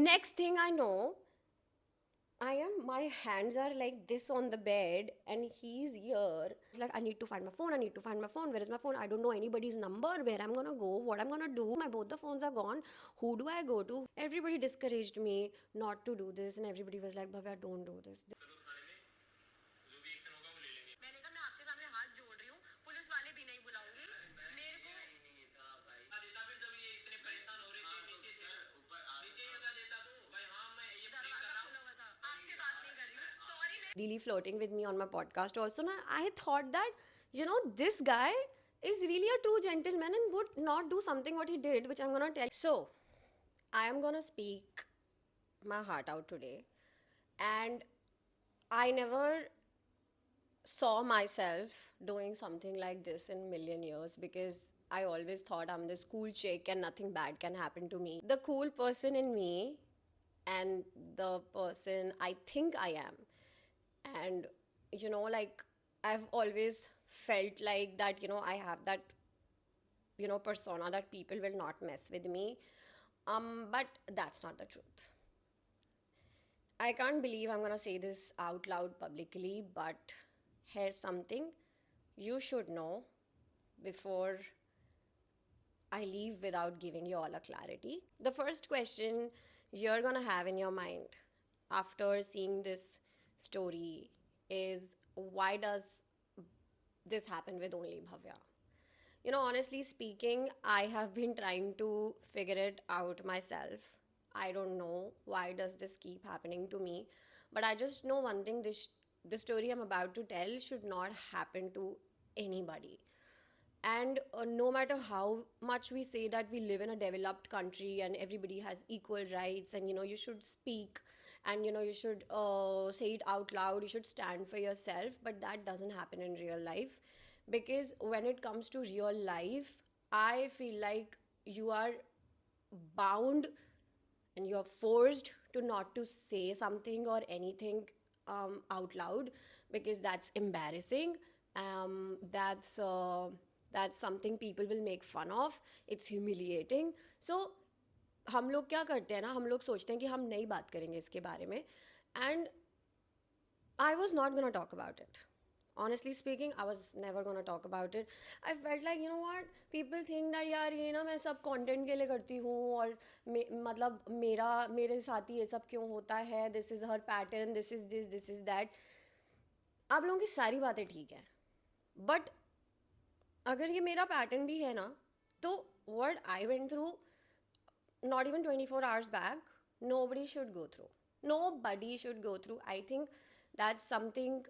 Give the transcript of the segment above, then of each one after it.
Next thing I know, my hands are like this on the bed and he's here. It's like, I need to find my phone, I need to find my phone. Where is my phone? I don't know anybody's number, where I'm gonna go, what I'm gonna do. My both the phones are gone. Who do I go to? Everybody discouraged me not to do this, and everybody was like, Bhavya, don't do this. मैंने कहा मैं आपके सामने हाथ जोड़ रही हूँ, police वाले भी नहीं बुलाऊंगी मेरे को देता फिर जब ये इतने परेशान हो रहे थे नीचे से ऊपर नीचे ही बता देता तो भाई हाँ मैं ये दरवाजा खुला हुआ था आपसे बात नहीं कर रही हूँ sorry Really flirting with me on my podcast also. Now I thought that, this guy is really a true gentleman and would not do something what he did, which I'm gonna tell. So I am gonna speak my heart out today, and I never saw myself doing something like this in million years, because I always thought I'm this cool chick and nothing bad can happen to me. The cool person in me and the person I think I am. And like, I've always felt like that, I have that, persona that people will not mess with me. But that's not the truth. I can't believe I'm gonna say this out loud publicly, but here's something you should know before I leave without giving you all a clarity. The first question you're gonna have in your mind after seeing this story is, why does this happen with only Bhavya? Honestly speaking, I have been trying to figure it out myself. I don't know why does this keep happening to me, but I just know one thing: this the story I'm about to tell should not happen to anybody. And no matter how much we say that we live in a developed country and everybody has equal rights, and you should speak, and you should say it out loud, you should stand for yourself, but that doesn't happen in real life. Because when it comes to real life, I feel like you are bound and you're forced to not to say something or anything out loud, because that's embarrassing. That's something people will make fun of. It's humiliating. So हम लोग क्या करते हैं ना, हम लोग सोचते हैं कि हम नहीं बात करेंगे इसके बारे में. And I was not going to talk about it. Honestly speaking, I was never going to talk about it. I felt like, what? People think that यार ये ना मैं सब content के लिए करती हूँ, और मतलब मेरे साथ ही ये सब क्यों होता है, this is her pattern, this is that. आप लोगों की सारी बातें ठीक है, बट अगर ये मेरा पैटर्न भी है ना, तो what I went through not even 24 hours back, nobody should go through. Nobody should go through. I think that's something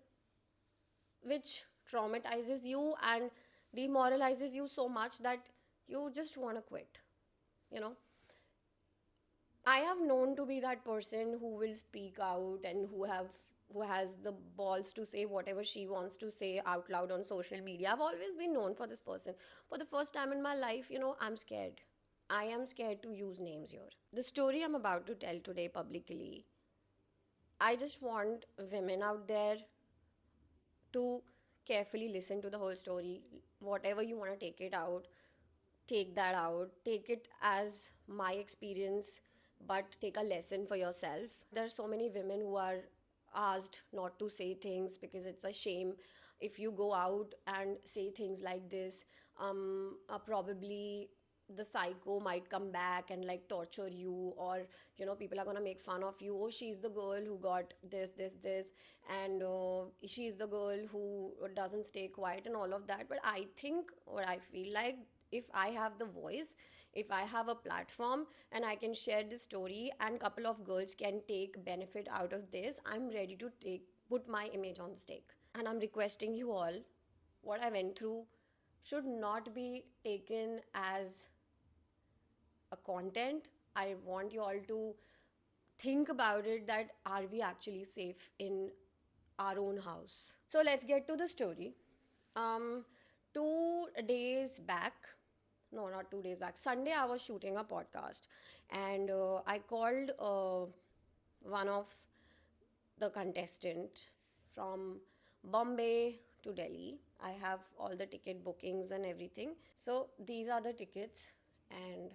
which traumatizes you and demoralizes you so much that you just want to quit. You know, I have known to be that person who will speak out and who has the balls to say whatever she wants to say out loud on social media. I've always been known for this person. For the first time in my life, I'm scared. I am scared to use names here. The story I'm about to tell today publicly, I just want women out there to carefully listen to the whole story. Whatever you want to take it out, take that out. Take it as my experience, but take a lesson for yourself. There are so many women who are asked not to say things because it's a shame. If you go out and say things like this, probably the psycho might come back and like torture you, or people are gonna make fun of you. Oh, she's the girl who got this, and she's the girl who doesn't stay quiet and all of that. But I think, or I feel like, if I have the voice, if I have a platform and I can share this story and couple of girls can take benefit out of this, I'm ready to put my image on the stake. And I'm requesting you all, what I went through should not be taken as a content. I want you all to think about it, that are we actually safe in our own house? So let's get to the story. 2 days back, no, not 2 days back, Sunday, I was shooting a podcast, and I called one of the contestant from Bombay to Delhi. I have all the ticket bookings and everything. So these are the tickets, and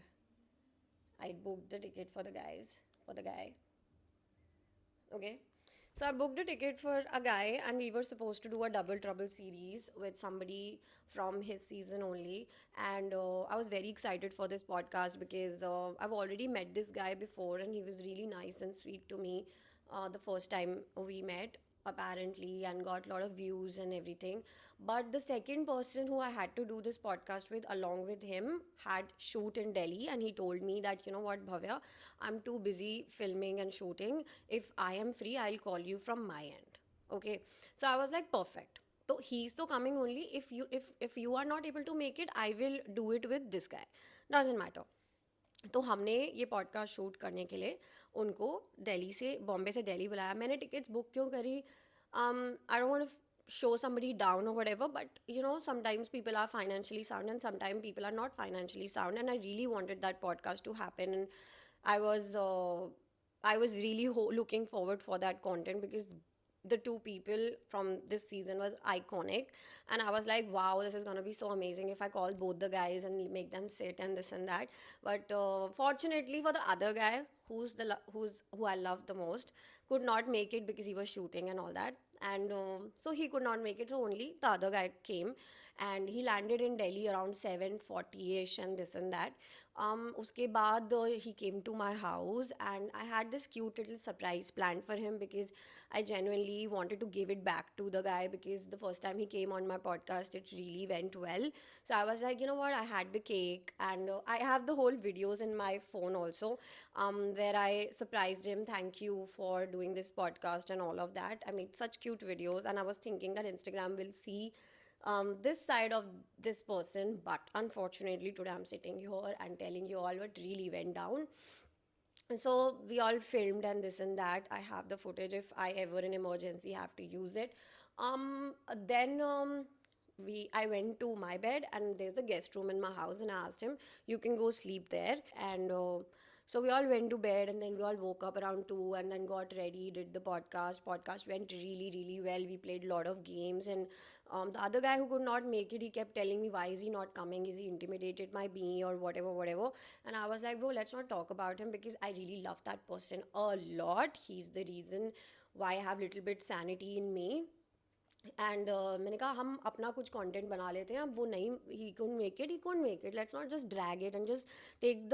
I booked the ticket for the guys. for the guy. Okay. So I booked a ticket for a guy, and we were supposed to do a Double Trouble series with somebody from his season only. And I was very excited for this podcast because I've already met this guy before, and he was really nice and sweet to me the first time we met, apparently, and got a lot of views and everything. But the second person who I had to do this podcast with along with him had shoot in Delhi, and he told me that, you know what, Bhavya, I'm too busy filming and shooting. If I am free, I'll call you from my end. Okay. So I was like, perfect. So he's तो coming only. If you are not able to make it, I will do it with this guy. Doesn't matter. तो हमने ये podcast shoot करने के लिए उनको दिल्ली से बॉम्बे से दिल्ली बुलाया. मैंने टिकट्स बुक क्यों करी? आई don't want to show somebody down or whatever, but you know, sometimes people are financially sound and sometimes people are not financially sound, and I really wanted that podcast to happen. And i was uh, I was really looking forward for that content because the two people from this season was iconic, and I was like, wow, this is going to be so amazing if I call both the guys and make them sit and this and that. But fortunately for the other guy, who I love the most, could not make it because he was shooting and all that. And so he could not make it, so only the other guy came, and he landed in Delhi around 7:40ish and this and that. Uske baad he came to my house, and I had this cute little surprise planned for him because I genuinely wanted to give it back to the guy, because the first time he came on my podcast, it really went well. So I was like, you know what, I had the cake, and I have the whole videos in my phone also, where I surprised him. Thank you for doing this podcast and all of that. I made such cute videos, and I was thinking that Instagram will see this side of this person, but unfortunately today I'm sitting here and telling you all what really went down. So we all filmed and this and that. I have the footage if I ever in emergency have to use it. Then we I went to my bed, and there's a guest room in my house, and I asked him, you can go sleep there. And so we all went to bed, and then we all woke up around 2 and then got ready, did the podcast went really really well. We played a lot of games, and the other guy who could not make it, he kept telling me, why is he not coming, is he intimidated by me or whatever whatever. And I was like, bro, let's not talk about him because I really love that person a lot. He's the reason why I have little bit sanity in me. And मैंने कहा हम अपना कुछ content बना लेते हैं. अब वो नहीं, he could make it, let's not just drag it and just take the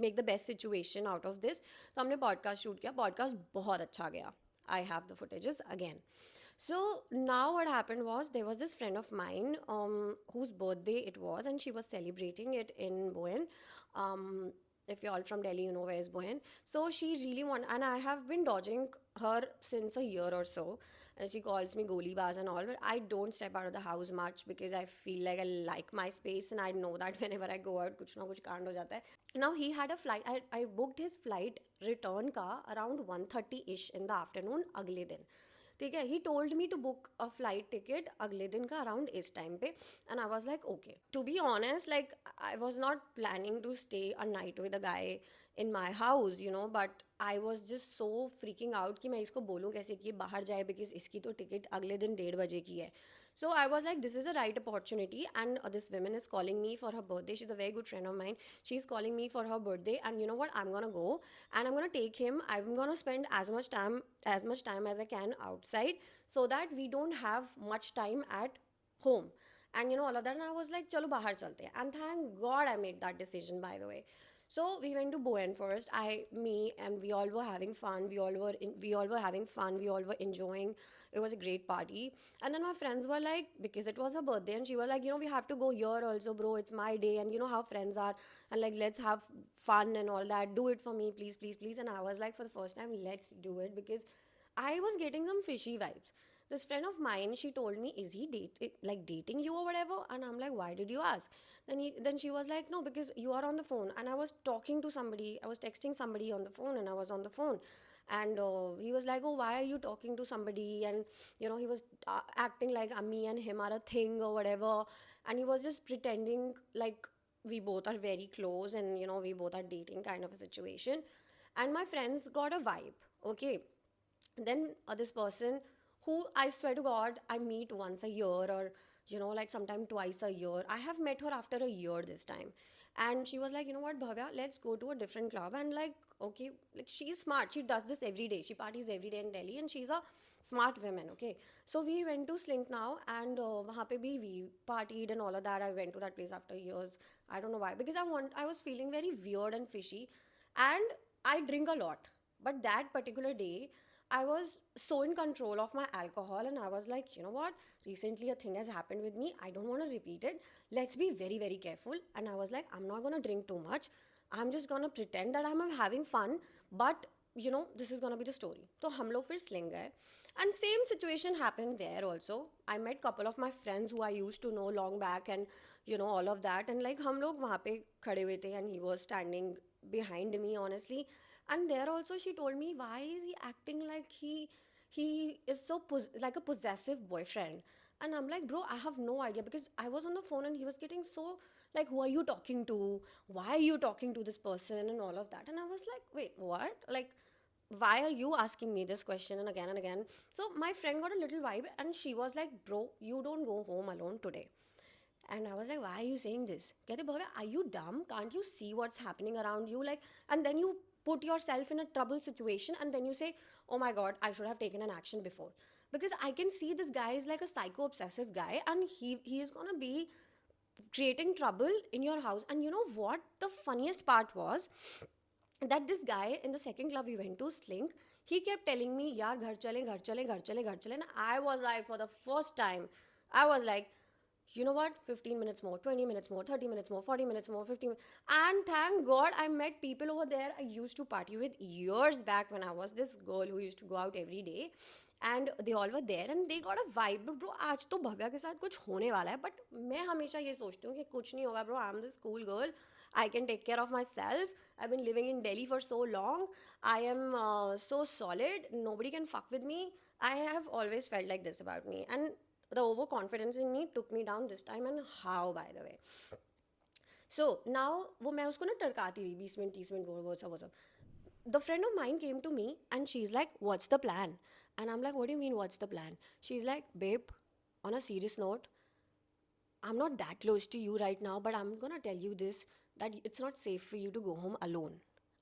make the best situation out of this. तो हमने पॉडकास्ट शूट किया. पॉडकास्ट बहुत अच्छा गया. I have the footages again. So now what happened was, there was this friend of mine whose birthday it was, and she was celebrating it in Boyan. Um, if you're all from Delhi, you know where is Boyan. So she really wanted, and I have been dodging her since a year or so. And she calls me Goli Baz and all, but I don't step out of the house much because I feel like I like my space, and I know that whenever I go out, kuch na kuch kaand ho jata hai. Now he had a flight. I booked his flight return ka around 1:30ish in the afternoon अगले दिन. ठीक है. He told me to book a flight ticket अगले दिन का around इस time पे, and I was like, okay. To be honest, like, I was not planning to stay a night with a guy in my house, you know, but I was just so freaking out कि मैं इसको बोलूँ कैसे कि ये बाहर जाए, because इसकी तो टिकट अगले दिन 1:30 की है. So I was like, this is a right opportunity, and this woman is calling me for her birthday. She's a very good friend of mine. She's calling me for her birthday, and you know what? I'm gonna go, and I'm gonna take him. I'm gonna spend as much time as I can outside, so that we don't have much time at home. And you know all of that. And I was like, chalo bahar chalte hain. And thank God I made that decision, by the way. So we went to Boyan first. Me, and we all were having fun. We all were having fun. We all were enjoying. It was a great party. And then my friends were like, because it was her birthday, and she was like, you know, we have to go here also, bro. It's my day, and you know how friends are, and like, let's have fun and all that. Do it for me, please, please, please. And I was like, for the first time, let's do it, because I was getting some fishy vibes. This friend of mine, she told me, is he dating you or whatever? And I'm like, why did you ask? Then she was like, no, because you are on the phone. And I was talking to somebody, I was texting somebody on the phone, and I was on the phone. And he was like, oh, why are you talking to somebody? And you know, he was acting like me and him are a thing or whatever. And he was just pretending like we both are very close, and you know, we both are dating kind of a situation. And my friends got a vibe. Okay. Then this person, who I swear to God, I meet once a year, or you know, like sometime twice a year. I have met her after a year this time. And she was like, you know what, Bhavya, let's go to a different club. And like, okay, like she's smart. She does this every day. She parties every day in Delhi, and she's a smart woman. Okay, so we went to Slink now, and वहाँ पे भी we partied and all of that. I went to that place after years. I don't know why, because I was feeling very weird and fishy, and I drink a lot. But that particular day, I was so in control of my alcohol, and I was like, you know what? Recently, a thing has happened with me. I don't want to repeat it. Let's be very, very careful. And I was like, I'm not gonna drink too much. I'm just gonna pretend that I'm having fun, but this is gonna be the story. So हम लोग फिर sling गए, and same situation happened there also. I met couple of my friends who I used to know long back, and all of that, and like हम लोग वहाँ पे खड़े हुए थे, and he was standing behind me, honestly. And there also she told me, why is he acting like he is so like a possessive boyfriend? And I'm like, bro, I have no idea, because I was on the phone and he was getting so like, who are you talking to, why are you talking to this person, and all of that. And I was like, wait, what? Like, why are you asking me this question and again and again? So my friend got a little vibe, and she was like, bro, you don't go home alone today. And I was like, why are you saying this? Kehte, Bhavya, are you dumb? Can't you see what's happening around you? Like, and then you put yourself in a trouble situation, and then you say, oh my God, I should have taken an action before. Because I can see this guy is like a psycho obsessive guy, and he is gonna be creating trouble in your house. And you know what? The funniest part was that this guy in the second club we went to, Slink, he kept telling me, yaar, ghar chale, ghar chale, ghar chale, ghar chale. And I was like, for the first time, I was like, you know what, 15 minutes more, 20 minutes more, 30 minutes more, 40 minutes more, 50 minutes. And thank God I met people over there I used to party with years back, when I was this girl who used to go out every day. And they all were there, and they got a vibe. But bro, आज तो भव्या के साथ कुछ होने वाला है. But मैं हमेशा ये सोचती हूँ कि कुछ नहीं होगा, bro. I'm this cool girl. I can take care of myself. I've been living in Delhi for so long. I am so solid. Nobody can fuck with me. I have always felt like this about me. And the overconfidence in me took me down this time, and how, by the way. So now वो मैं उसको ना टरकाती रही 20 minute 30 minute वो सब. The friend of mine came to me, and she's like, what's the plan? And I'm like, what do you mean, what's the plan? She's like, babe, on a serious note, I'm not that close to you right now, but I'm gonna tell you this, that it's not safe for you to go home alone.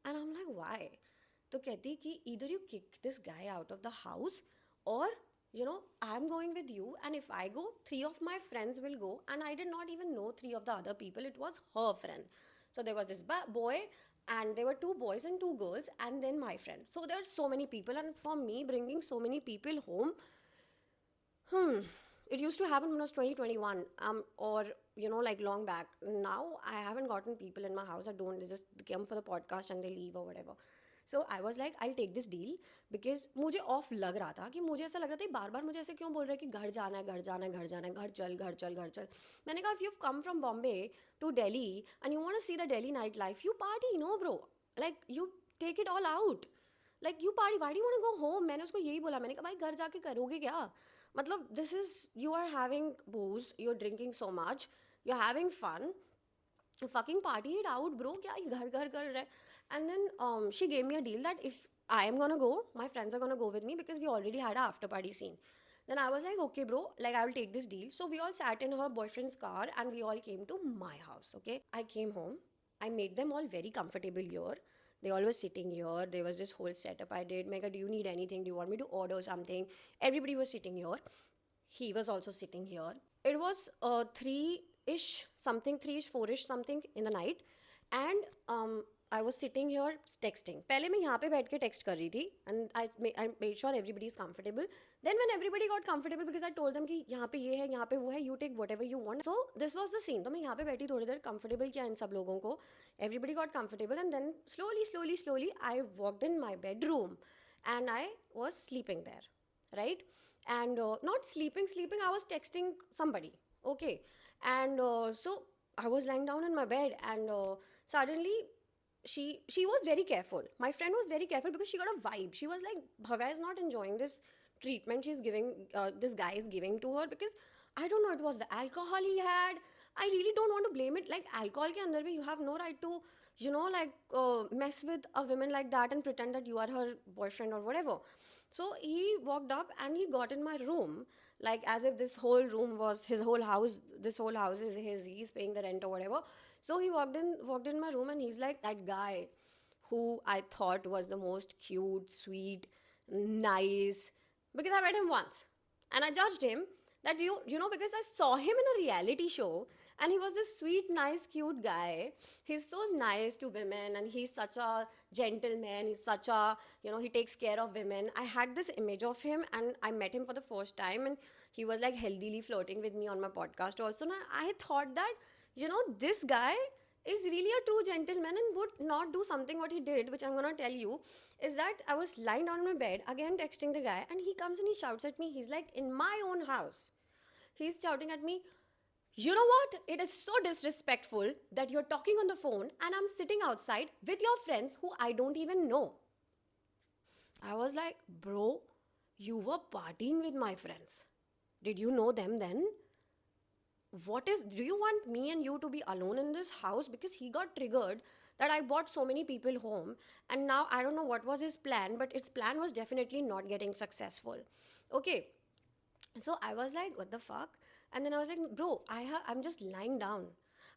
And I'm like, why? तो कहती कि either you kick this guy out of the house, or I'm going with you, and if I go, three of my friends will go. And I did not even know three of the other people. It was her friend. So there was this boy, and there were two boys and two girls, and then my friend. So there are so many people, and for me, bringing so many people home, it used to happen when I was 2021, or like long back. Now I haven't gotten people in my house that don't, they just come for the podcast and they leave or whatever. So I was like, I'll take this deal, because मुझे of लग रहा था, कि मुझे ऐसा लग रहा था बार बार मुझे ऐसे क्यों बोल रहा है कि घर जाना है, घर जाना है, घर जाना है, घर चल, घर चल, घर चल. मैंने कहा, if you've come from Bombay to Delhi and you want to see the Delhi nightlife, you party, no bro, like you take it all out, like you party, why do you want to go home? मैंने उसको यही बोला. मैंने कहा, भाई घर जाके करोगे क्या? मतलब this is, you are having booze, you're drinking so much, you're having fun, fucking party it out, bro. क्या ये घर घर कर रहा है? And then she gave me a deal that if I am gonna go, my friends are gonna go with me, because we already had a after party scene. Then I was like, okay, bro, like I will take this deal. So we all sat in her boyfriend's car, and we all came to my house. Okay, I came home. I made them all very comfortable here. They all were sitting here. There was this whole setup I did. Mega, do you need anything? Do you want me to order something? Everybody was sitting here. He was also sitting here. It was 3-ish something, 3-ish, 4-ish something in the night. And I was sitting here texting. पहले मैं यहाँ पे बैठ के text कर रही थी, and I made sure everybody is comfortable. Then when everybody got comfortable, because I told them कि यहाँ पे ये है, यहाँ पे वो है, you take whatever you want. So this was the scene. तो मैं यहाँ पे बैठी थोड़ी देर, comfortable किया इन सब लोगों को. Everybody got comfortable, and then slowly I walked in my bedroom, and I was sleeping there, right? And not sleeping, I was texting somebody. Okay, and so I was lying down in my bed, and suddenly she was very careful. My friend was very careful, because she got a vibe. She was like, Bhavya is not enjoying this treatment she's giving, this guy is giving to her, because I don't know, it was the alcohol he had. I really don't want to blame it. Like alcohol ke andar bhi, you have no right to like mess with a woman like that and pretend that you are her boyfriend or whatever. So he walked up and he got in my room, like as if this whole room was his whole house. This whole house is his. He's paying the rent or whatever. So he walked in my room, and he's like, that guy who I thought was the most cute, sweet, nice, because I met him once and I judged him that because I saw him in a reality show and he was this sweet, nice, cute guy. He's so nice to women and he's such a gentleman. He's such a, he takes care of women. I had this image of him and I met him for the first time and he was like healthily flirting with me on my podcast also. Now I thought that, this guy is really a true gentleman and would not do something what he did, which I'm gonna tell you, is that I was lying down on my bed, again texting the guy, and he comes and he shouts at me. He's like, in my own house. He's shouting at me, you know what? It is so disrespectful that you're talking on the phone and I'm sitting outside with your friends who I don't even know. I was like, bro, you were partying with my friends. Did you know them then? Do you want me and you to be alone in this house? Because he got triggered that I brought so many people home, and now I don't know what was his plan, but his plan was definitely not getting successful. Okay, so I was like, what the fuck? And then I was like, bro, I'm just lying down.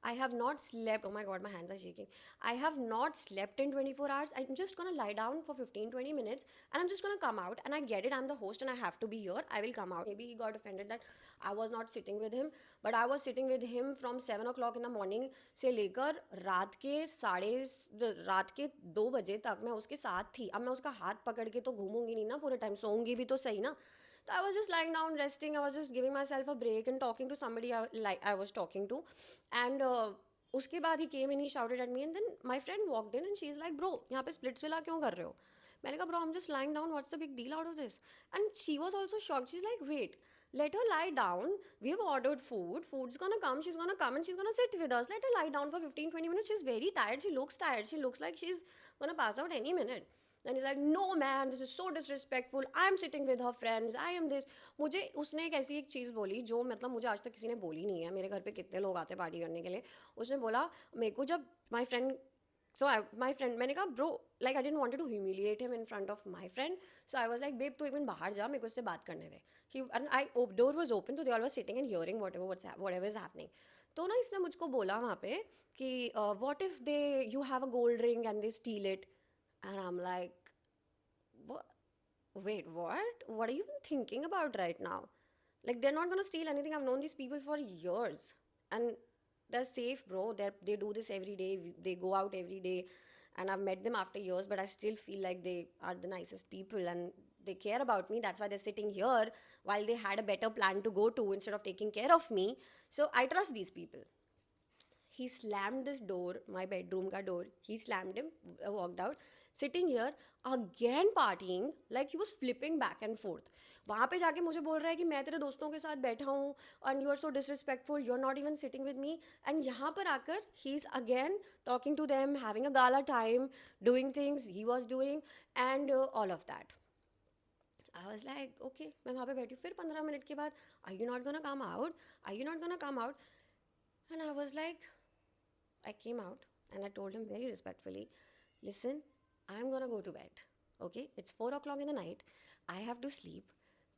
I have not slept. Oh my god, my hands are shaking. I have not slept in 24 hours. I'm just gonna lie down for 15-20 minutes and I'm just gonna come out. And I get it, I'm the host and I have to be here. I will come out. Maybe he got offended that I was not sitting with him, but I was sitting with him from 7 o'clock in the morning से लेकर रात के 2 बजे तक मैं उसके साथ थी. अब मैं उसका हाथ पकड़ के तो घूमूंगी नहीं ना पूरे टाइम, सोऊंगी भी तो सही ना. So I was just lying down, resting. I was just giving myself a break and talking to somebody I was talking to. And उसके बाद he came and he shouted at me. And then my friend walked in and she's like, bro, यहाँ पे splits villa क्यों कर रहे हो? मैंने कहा, bro, I'm just lying down. What's the big deal out of this? And she was also shocked. She's like, wait, let her lie down. We have ordered food. Food's gonna come. She's gonna come and she's gonna sit with us. Let her lie down for 15-20 minutes. She's very tired. She looks tired. She looks like she's gonna pass out any minute. And he's like, no man, this is so disrespectful. I'm sitting with her friends. I am this. मुझे उसने एक ऐसी एक चीज़ बोली जो मतलब मुझे आज तक किसी ने बोली नहीं है. मेरे घर पे कितने लोग आते पार्टी करने के लिए. उसने बोला मेरे को जब my friend my friend, मैंने कहा bro, like I didn't want to humiliate him in front of my friend. So I was like, babe, तू एक मिनट बाहर जा, मेरे को इससे बात करने दे. Door was open, so they all were sitting and hearing whatever is happening. तो ना इसने मुझको बोला वहाँ पे कि what if you have a gold ring and they steal it? And I'm like, what? Wait, what? What are you even thinking about right now? Like, they're not gonna steal anything. I've known these people for years. And they're safe, bro. They do this every day. They go out every day. And I've met them after years, but I still feel like they are the nicest people and they care about me. That's why they're sitting here while they had a better plan to go to instead of taking care of me. So I trust these people. He slammed this door, my bedroom ka door. He slammed him, walked out, sitting here again partying like he was flipping back and forth. वहाँ पे जाके मुझे बोल रहा है कि मैं तेरे दोस्तों के साथ बैठा हूँ and you are so disrespectful, you're not even sitting with me. And यहाँ पर आकर he's again talking to them, having a gala time, doing things he was doing and all of that. I was like, okay, मैं वहाँ पे बैठी हूँ. फिर 15 minute के बाद, are you not gonna come out? Are you not gonna come out? And I was like, I came out and I told him very respectfully, listen, I'm gonna go to bed. Okay, it's 4 o'clock in the night. I have to sleep.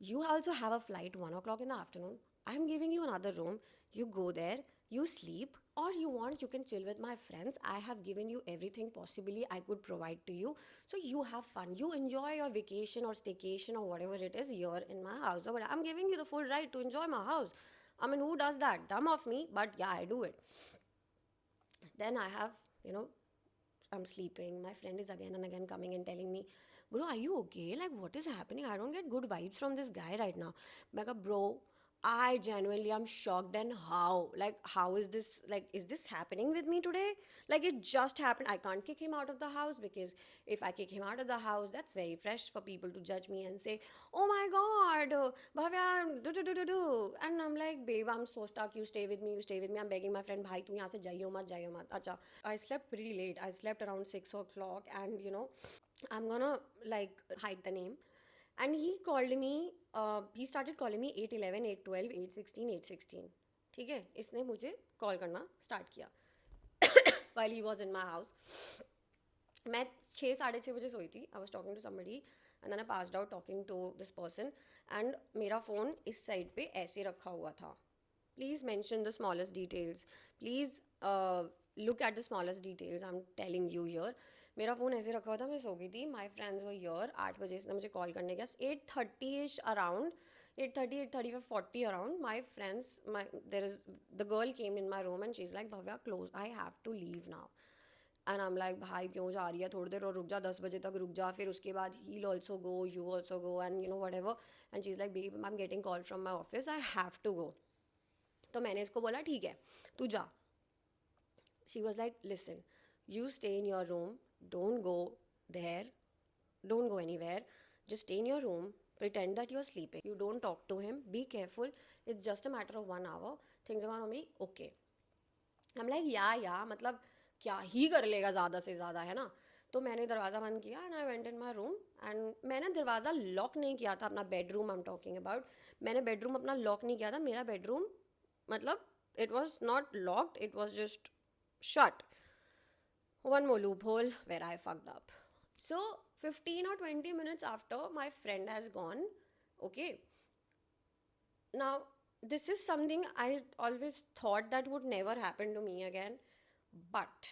You also have a flight 1 o'clock in the afternoon. I'm giving you another room. You go there, you sleep, or you want, you can chill with my friends. I have given you everything possibly I could provide to you. So you have fun. You enjoy your vacation or staycation or whatever it is here in my house. But I'm giving you the full right to enjoy my house. I mean, who does that? Dumb of me, but yeah, I do it. Then I have, I'm sleeping. My friend is again and again coming and telling me, bro, are you okay? Like, what is happening? I don't get good vibes from this guy right now. Mega, bro, I genuinely am shocked and how is this, like, is this happening with me today? Like, it just happened. I can't kick him out of the house because if I kick him out of the house, that's very fresh for people to judge me and say, oh my god, Bhavya, do. And I'm like, babe, I'm so stuck. You stay with me. I'm begging my friend, bhai, tu yahan se jaiyo mat. Acha. I slept pretty late. I slept around 6 o'clock and, I'm gonna, like, hide the name. And he called me, he started calling me 8:11, 8:12, 8:16, 8:16. ठीक है, इसने मुझे call करना start किया. while he was in my house. मैं 6 साढ़े 6 बजे सोई थी. I was talking to somebody and then I passed out talking to this person and मेरा फ़ोन इस साइड पे ऐसे रखा हुआ था. Please mention the smallest details. Please look at the smallest details. I'm telling you here. मेरा phone ऐसे रखा हुआ था, मैं सो गई थी. My friends were here. 8 बजे इसने मुझे कॉल करने गया. 8:30ish around. 8:30, 8:35, 40 around. My friends, the girl came in my room and she's like, Bhavya, close. I have to leave now. And I am like भाई क्यों जा रही है, थोड़ी देर और रुक जा, 10 बजे तक रुक जा, फिर उसके बाद he also go, you also go, and you know whatever. And she is like babe I am getting call from my office, I have to go. तो मैंने इसको बोला ठीक है तू जा. She was like listen, you stay in your room, don't go there, don't go anywhere, just stay in your room, pretend that you're sleeping, you don't talk to him, be careful, it's just a matter of 1 hour, things are gonna be okay. I'm like या मतलब क्या ही कर लेगा ज़्यादा से ज़्यादा, है ना. तो मैंने दरवाज़ा बंद किया and I went in my room. And मैंने दरवाज़ा लॉक नहीं किया था, अपना bedroom I am talking about. मैंने बेडरूम अपना लॉक नहीं किया था. मेरा बेडरूम मतलब it was not locked, it was just shut. One more loophole where I fucked up. So 15 or 20 minutes after, my friend has gone. Okay. Now, this is something I always thought that would never happen to me again. But,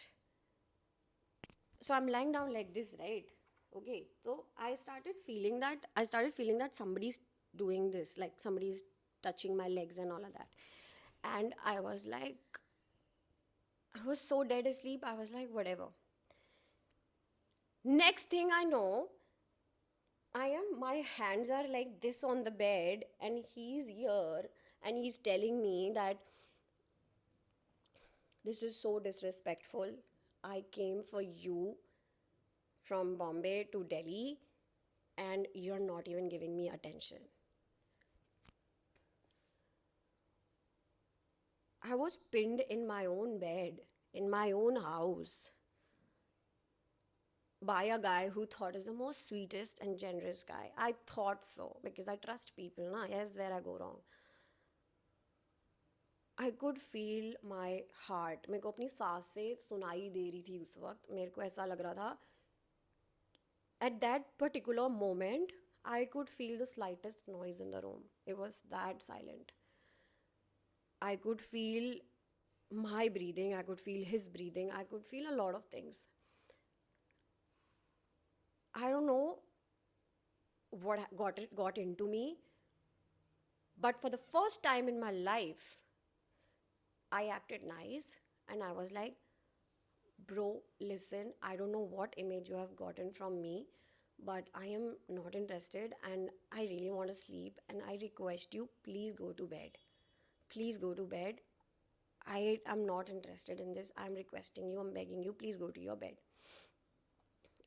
so I'm lying down like this, right? Okay. So I started feeling that somebody's doing this, like somebody's touching my legs and all of that. And I was so dead asleep. I was like, whatever. Next thing I know, my hands are like this on the bed, and he's here, and he's telling me that this is so disrespectful. I came for you from Bombay to Delhi, and you're not even giving me attention. I was pinned in my own bed, in my own house, by a guy who thought is the most sweetest and generous guy. I thought so because I trust people. Na? Here's where I go wrong. I could feel my heart. मेरे को अपनी सांस से सुनाई दे रही थी उस वक्त. मेरे को ऐसा लग रहा था. At that particular moment, I could feel the slightest noise in the room. It was that silent. I could feel my breathing. I could feel his breathing. I could feel a lot of things. I don't know what got into me, but for the first time in my life, I acted nice and I was like, bro, listen, I don't know what image you have gotten from me, but I am not interested and I really want to sleep and I request you, please go to bed. Please go to bed. I am not interested in this. I'm requesting you, I'm begging you, please go to your bed.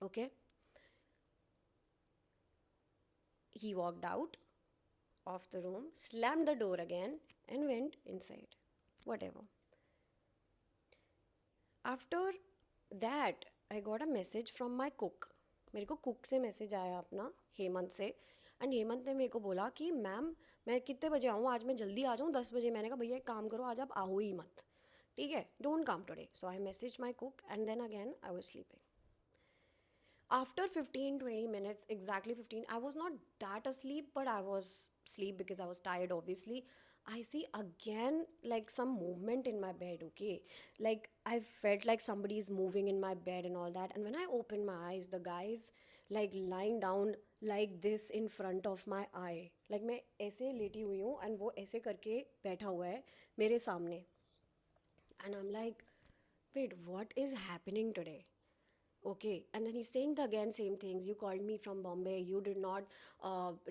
Okay? He walked out of the room, slammed the door again, and went inside. Whatever. After that, I got a message from my cook. मेरे को cook से message आया अपना, हेमंत से. And Hemant ने मेरे को बोला कि मैम मैं कितने बजे आऊँ, आज मैं जल्दी आ जाऊँ 10 बजे. मैंने कहा भैया एक काम करो, आज आप आओ ही मत, ठीक है, don't come today. So I message my cook and then again I was sleeping. After 15-20 minutes, exactly 15, I was not that asleep, but I was asleep because I was tired, obviously. I see again like some movement in my bed, okay? Like I felt like somebody is moving in my bed and all that. And when I opened my eyes, the guy is like lying down like this in front of my eye. Like मैं ऐसे लेटी हुई हूँ and वो ऐसे करके बैठा हुआ है मेरे सामने. And I'm like, wait, what is happening today? Okay, and then he's saying the again same things. You called me from Bombay. You did not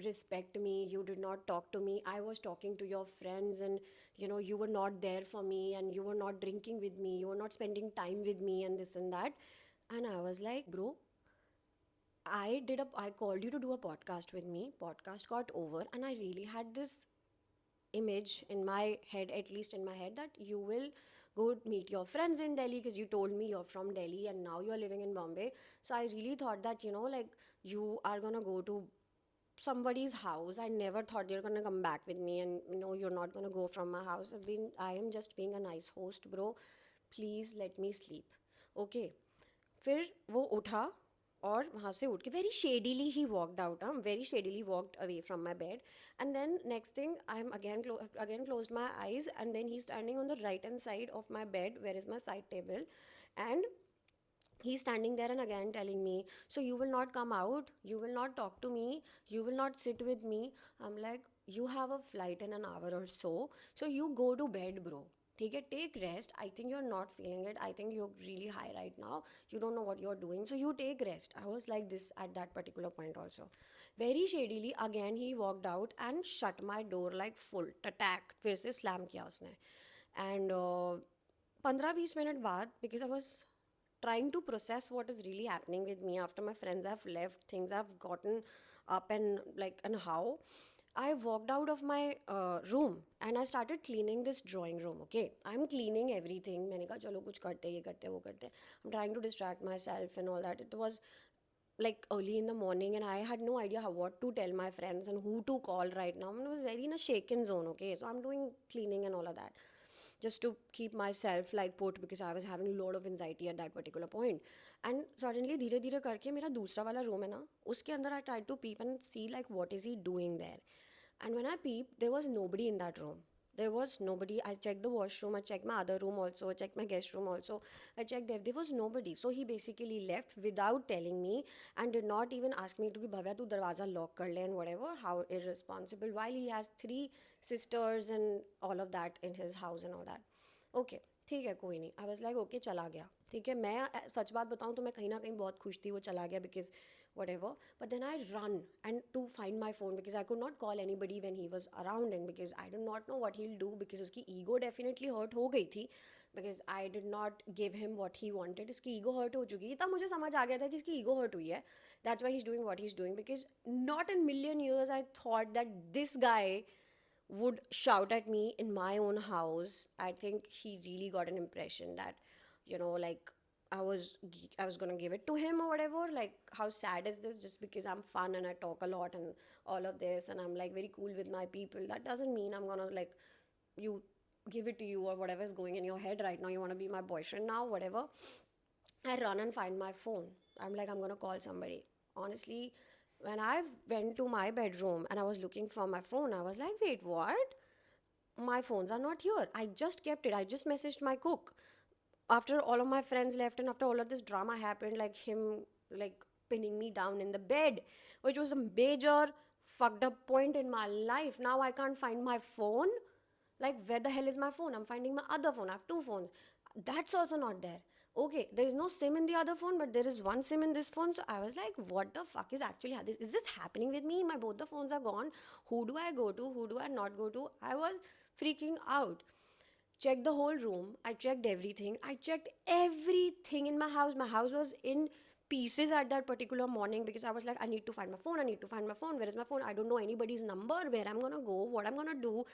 respect me. You did not talk to me. I was talking to your friends, and you know you were not there for me, and you were not drinking with me. You were not spending time with me, and this and that. And I was like, bro, I called you to do a podcast with me. Podcast got over, and I really had this image in my head, at least in my head, that you will go meet your friends in Delhi because you told me you're from Delhi and now you're living in Bombay. So I really thought that, you know, like you are gonna go to somebody's house. I never thought you're gonna come back with me and you know you're not gonna go from my house. I am just being a nice host, bro. Please let me sleep. Okay. फिर वो उठा और वहाँ से उठ के very shadily he walked out. Very shadily walked away from my bed. And then next thing, I'm again closed my eyes, and then he's standing on the right hand side of my bed, where is my side table, and he's standing there and again telling me, so you will not come out, you will not talk to me, you will not sit with me. I'm like, you have a flight in an hour or so you go to bed, bro. ठीक है, take rest. I think you're not feeling it. I think you're really high right now. You don't know what you're doing, so you take rest. I was like this at that particular point also. Very shadily again he walked out and shut my door like full attack. फिर से slam किया उसने. And 15-20 minute बाद, because I was trying to process what is really happening with me after my friends have left, things have gotten up, and like, and how I walked out of my room and I started cleaning this drawing room. Okay, I'm cleaning everything. मैंने कहा चलो कुछ करते, ये करते, वो करते. I'm trying to distract myself and all that. It was like early in the morning and I had no idea what to tell my friends and who to call right now. I was very in a shaken zone. Okay, so I'm doing cleaning and all of that just to keep myself like put, because I was having a lot of anxiety at that particular point. And suddenly धीरे धीरे करके मेरा दूसरा वाला room है ना, उसके अंदर I tried to peep and see like what is he doing there. And when I peeped, there was nobody in that room. There was nobody. I checked the washroom, I checked my other room also, I checked my guest room also, I checked there was nobody. So he basically left without telling me and did not even ask me to कि भव्या तू दरवाज़ा lock कर ले and whatever. How irresponsible, while he has 3 sisters and all of that in his house and all that. Okay, ठीक है, कोई नहीं. I was like okay, चला गया. ठीक है, मैं सच बात बताऊँ तो मैं कहीं ना कहीं बहुत खुश थी वो चला गया, because whatever. But then I run and to find my phone, because I could not call anybody when he was around, and because I did not know what he'll do, because उसकी ego definitely hurt हो गई थी, because I did not give him what he wanted. इसकी ego hurt हो चुकी थी. तब मुझे समझ आ गया था कि इसकी ego hurt हुई है. That's why he's doing what he's doing, because not in million years I thought that this guy would shout at me in my own house. I think he really got an impression that, like I was gonna give it to him or whatever. Like, how sad is this? Just because I'm fun and I talk a lot and all of this, and I'm like very cool with my people, that doesn't mean I'm gonna like you give it to you or whatever is going in your head right now. You wanna be my boyfriend now, whatever. I run and find my phone. I'm like, I'm gonna call somebody. Honestly, when I went to my bedroom and I was looking for my phone, I was like, wait, what? My phones are not here. I just kept it. I just messaged my cook. After all of my friends left and after all of this drama happened, like him like pinning me down in the bed, which was a major fucked up point in my life. Now I can't find my phone. Like, where the hell is my phone? I'm finding my other phone. I have 2 phones. That's also not there. Okay, there is no SIM in the other phone, but there is one SIM in this phone. So I was like, what the fuck is actually this? Is this happening with me? My both the phones are gone. Who do I go to? Who do I not go to? I was freaking out. Checked the whole room. I checked everything. I checked everything in my house. My house was in pieces at that particular morning, because I was like, I need to find my phone. I need to find my phone. Where is my phone? I don't know anybody's number. Where I'm gonna go? What I'm gonna do?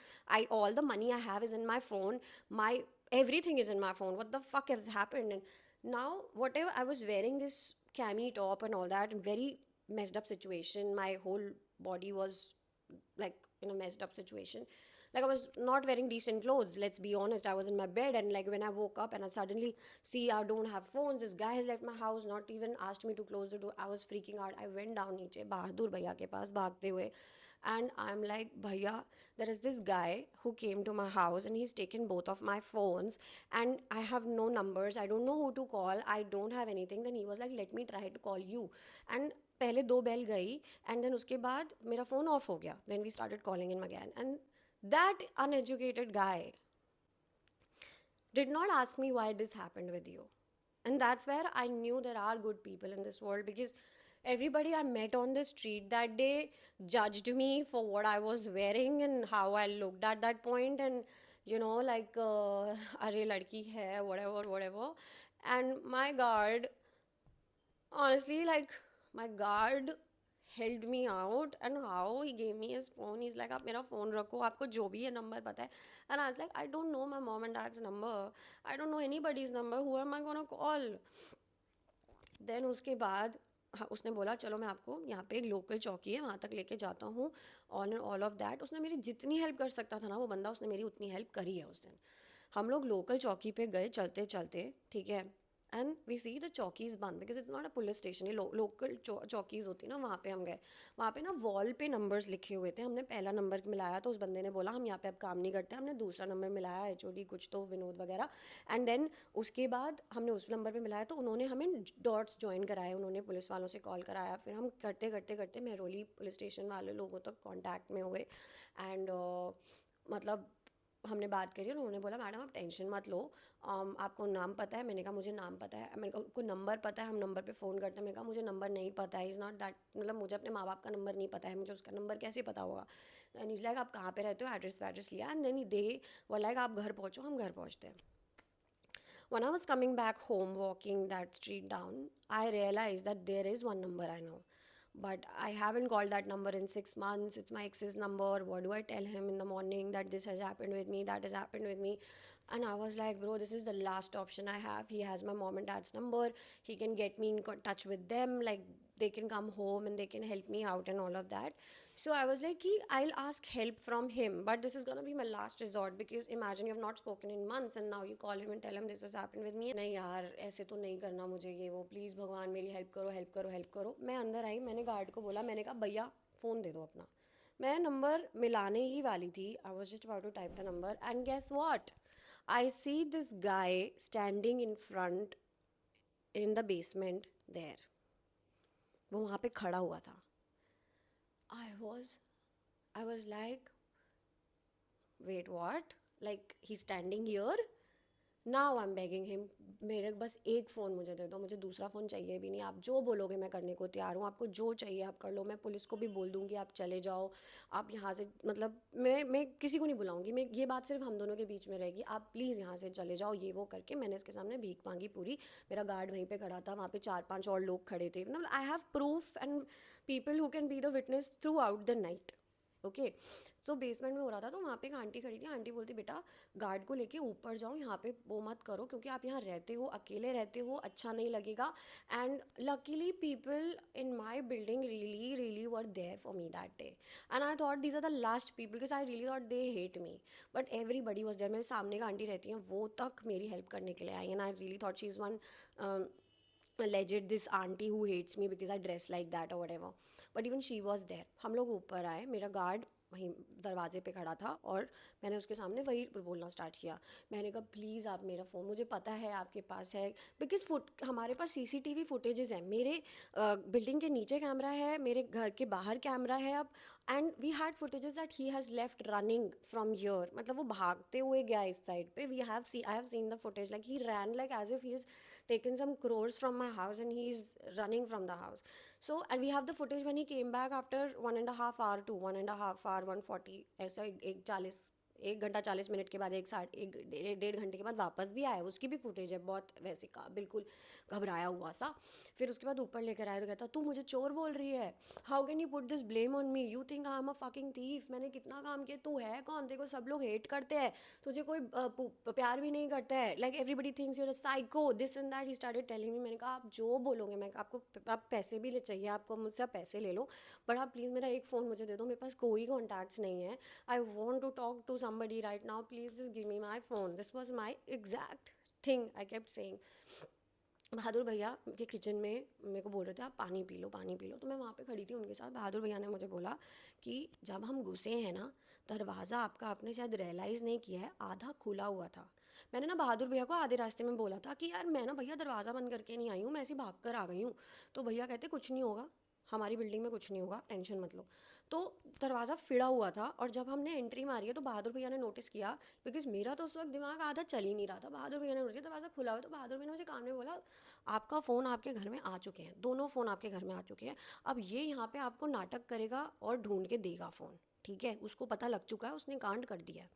All the money I have is in my phone. My everything is in my phone. What the fuck has happened? And now whatever, I was wearing this cami top and all that, and very messed up situation. My whole body was like in a messed up situation. Like, I was not wearing decent clothes, let's be honest. I was in my bed, and like when I woke up and I suddenly see I don't have phones, this guy has left my house, not even asked me to close the door. I was freaking out. I went down नीचे बहादुर भैया के पास भागते हुए, and I'm like, भैया, there is this guy who came to my house and he's taken both of my phones, and I have no numbers, I don't know who to call, I don't have anything. Then he was like, let me try to call you. And पहले 2 bell गई, and then उसके बाद मेरा phone off हो गया. Then we started calling him again, and that uneducated guy did not ask me why this happened with you. And that's where I knew there are good people in this world, because everybody I met on the street that day judged me for what I was wearing and how I looked at that point, and like, arey ladki hai, whatever. And my guard, honestly, like, my guard held me out, and how he gave me his phone. He's like, आप मेरा phone रखो, आपको जो भी ये number पता है. And I was like, I don't know my mom and dad's number. I don't know anybody's number. Who am I gonna call? Then उसके बाद उसने बोला चलो मैं आपको यहाँ पे एक लोकल चौकी है वहाँ तक लेके जाता हूँ. ऑल ऑफ दैट उसने मेरी जितनी हेल्प कर सकता था ना वो बंदा, उसने मेरी उतनी हेल्प करी है उस दिन. हम लोग लोकल चौकी पे गए चलते चलते, ठीक है. एंड वी सी द चौकीज बंद because it's not a police station, ये लोकल चौकीज होती है ना, वहाँ पे हम गए। वहाँ पे ना वॉल पे नंबर्स लिखे हुए थे, हमने पहला नंबर मिलाया तो उस बंदे ने बोला हम यहाँ पे अब काम नहीं करते, हमने दूसरा नंबर मिलाया, HOD कुछ तो विनोद वगैरह, एंड देन उसके बाद हमने उस नंबर पे मिलाया तो उन्होंने हमें डॉट्स ज्वाइन कराए, उन्होंने पुलिस वालों से कॉल कराया, फिर हम करते करते करते मेहरौली पुलिस स्टेशन वाले लोगों तक कॉन्टैक्ट में हुए। एंड मतलब हमने बात करी और उन्होंने बोला मैडम आप टेंशन मत लो, आपको नाम पता है? मैंने कहा मुझे नाम पता है। मैंने कहा आपको नंबर पता है? हम नंबर पे फ़ोन करते हैं। मैंने कहा मुझे नंबर नहीं पता है, इज़ नॉट दैट, मतलब मुझे अपने माँ बाप का नंबर नहीं पता है, मुझे उसका नंबर कैसे पता होगा? एंड इज़ लाइक आप कहाँ पे रहते हो, एड्रेस वैड्रेस लिया, एंड देन दे वो लाइक आप घर पहुँचो, हम घर पहुँचते हैं। When I was coming back home, walking that street down, I realized that there is one number I know. But I haven't called that number in 6 months. It's my ex's number. What do I tell him in the morning that this has happened with me, that has happened with me? And I was like, bro, this is the last option I have. He has my mom and dad's number. He can get me in touch with them. Like, they can come home and they can help me out and all of that. So I was like, I'll ask help from him, but this is gonna be my last resort because imagine you have not spoken in months and now you call him and tell him this has happened with me. नहीं यार ऐसे तो नहीं करना मुझे, ये वो, please भगवान मेरी हेल्प करो, हेल्प करो, हेल्प करो। मैं अंदर आई, मैंने गार्ड को बोला, मैंने कहा भैया फ़ोन दे दो अपना। मैं नंबर मिलाने ही वाली थी, I was just about to type the number and guess what, I see this guy standing in front in the basement there, वो वहाँ पे खड़ा हुआ था। I was I was like, wait, what? Like he's standing here? Now I'm begging him, मेरे बस एक phone मुझे दे दो, मुझे दूसरा फ़ोन चाहिए भी नहीं, आप जो बोलोगे मैं करने को तैयार हूँ, आपको जो चाहिए आप कर लो, मैं पुलिस को भी बोल दूँगी आप चले जाओ, आप यहाँ से, मतलब मैं किसी को नहीं बुलाऊँगी, मैं ये बात सिर्फ हम दोनों के बीच में रहेगी, आप प्लीज़ यहाँ से चले जाओ, ये वो करके मैंने इसके सामने भीख मांगी पूरी। मेरा गार्ड वहीं पे खड़ा था, वहाँ पे 4-5 और लोग खड़े थे, मतलब I have proof and people who can be the witness through out the night. Okay, so basement में हो रहा था तो वहाँ पे एक आंटी खड़ी थी, आंटी बोलती बेटा गार्ड को लेके ऊपर जाओ, यहाँ पे वो मत करो क्योंकि आप यहाँ रहते हो, अकेले रहते हो, अच्छा नहीं लगेगा। And luckily people in my building really really were there for me that day, and I thought these are the last people because I really thought they hate me, but everybody was there. मेरे सामने का aunty रहती हैं, वो तक मेरी help करने के लिए I, and I really thought she is one alleged this auntie who hates me because I dress like that or whatever, but even she was there। हम लोग ऊपर आए, मेरा गार्ड वहीं दरवाजे पे खड़ा था और मैंने उसके सामने वही बोलना स्टार्ट किया। मैंने कहा प्लीज़ आप मेरा फ़ोन, मुझे पता है आपके पास है बिकॉज हमारे पास CCTV फुटेजेस हैं, मेरे बिल्डिंग के नीचे कैमरा है, मेरे घर के बाहर कैमरा है अब, and we had footages that he has left running from here, मतलब वो भागते हुए गया इस साइड पे। I have seen the footage, like he ran like as if he is taken some crores from my house and he's running from the house. So and we have the footage when he came back after 1.5 hour to 1.5 hour 140 ऐसा 1 घंटा 40 minute के बाद 1.5 घंटे के बाद वापस भी आया, उसकी भी फुटेज है बहुत वैसे का बिल्कुल घबराया हुआ सा। फिर उसके बाद ऊपर लेकर आया तो कहता तू मुझे चोर बोल रही है, how can you put this blame on me, you think I am a fucking thief, मैंने कितना काम किया, तू है कौन, तेरे को सब लोग हेट करते हैं, तुझे कोई प्यार भी नहीं करता है, like everybody thinks you are a psycho, this and that. He started telling me. मैंने कहा आप जो बोलोगे, मैं आपको, आप पैसे भी ले चाहिए आपको मुझसे, आप पैसे ले लो, बट आप प्लीज़ मेरा एक फ़ोन मुझे दे दो, मेरे पास कोई कॉन्टैक्ट्स नहीं है, I want to talk to somebody right now, please just give me my phone, this was my exact thing I kept saying। बहादुर भैया के किचन में मेरे को बोल रहे थे आप पानी पी लो, पानी पी लो, तो मैं वहाँ पे खड़ी थी उनके साथ। बहादुर भैया ने मुझे बोला कि जब हम घुसे हैं ना, दरवाज़ा आपका आपने शायद रियलाइज़ नहीं किया है, आधा खुला हुआ था। मैंने ना बहादुर भैया को आधे रास्ते में बोला था कि यार मैं ना भैया दरवाज़ा बंद करके नहीं आई हूँ, मैं ऐसे भाग कर आ गई हूँ। तो भैया कहते कुछ नहीं होगा, हमारी बिल्डिंग में कुछ नहीं होगा, टेंशन मत लो। तो दरवाज़ा फिड़ा हुआ था और जब हमने एंट्री मारी है तो बहादुर भैया ने नोटिस किया, बिकॉज मेरा तो उस वक्त दिमाग आधा चल ही नहीं रहा था। बहादुर भैया ने नोटिस किया दरवाज़ा खुला हुआ, तो बहादुर भैया ने मुझे कान में बोला आपका फ़ोन आपके घर में आ चुके हैं, दोनों फ़ोन आपके घर में आ चुके हैं, अब ये यहाँ पे आपको नाटक करेगा और ढूंढ के देगा फ़ोन, ठीक है, उसको पता लग चुका है, उसने कांड कर दिया है।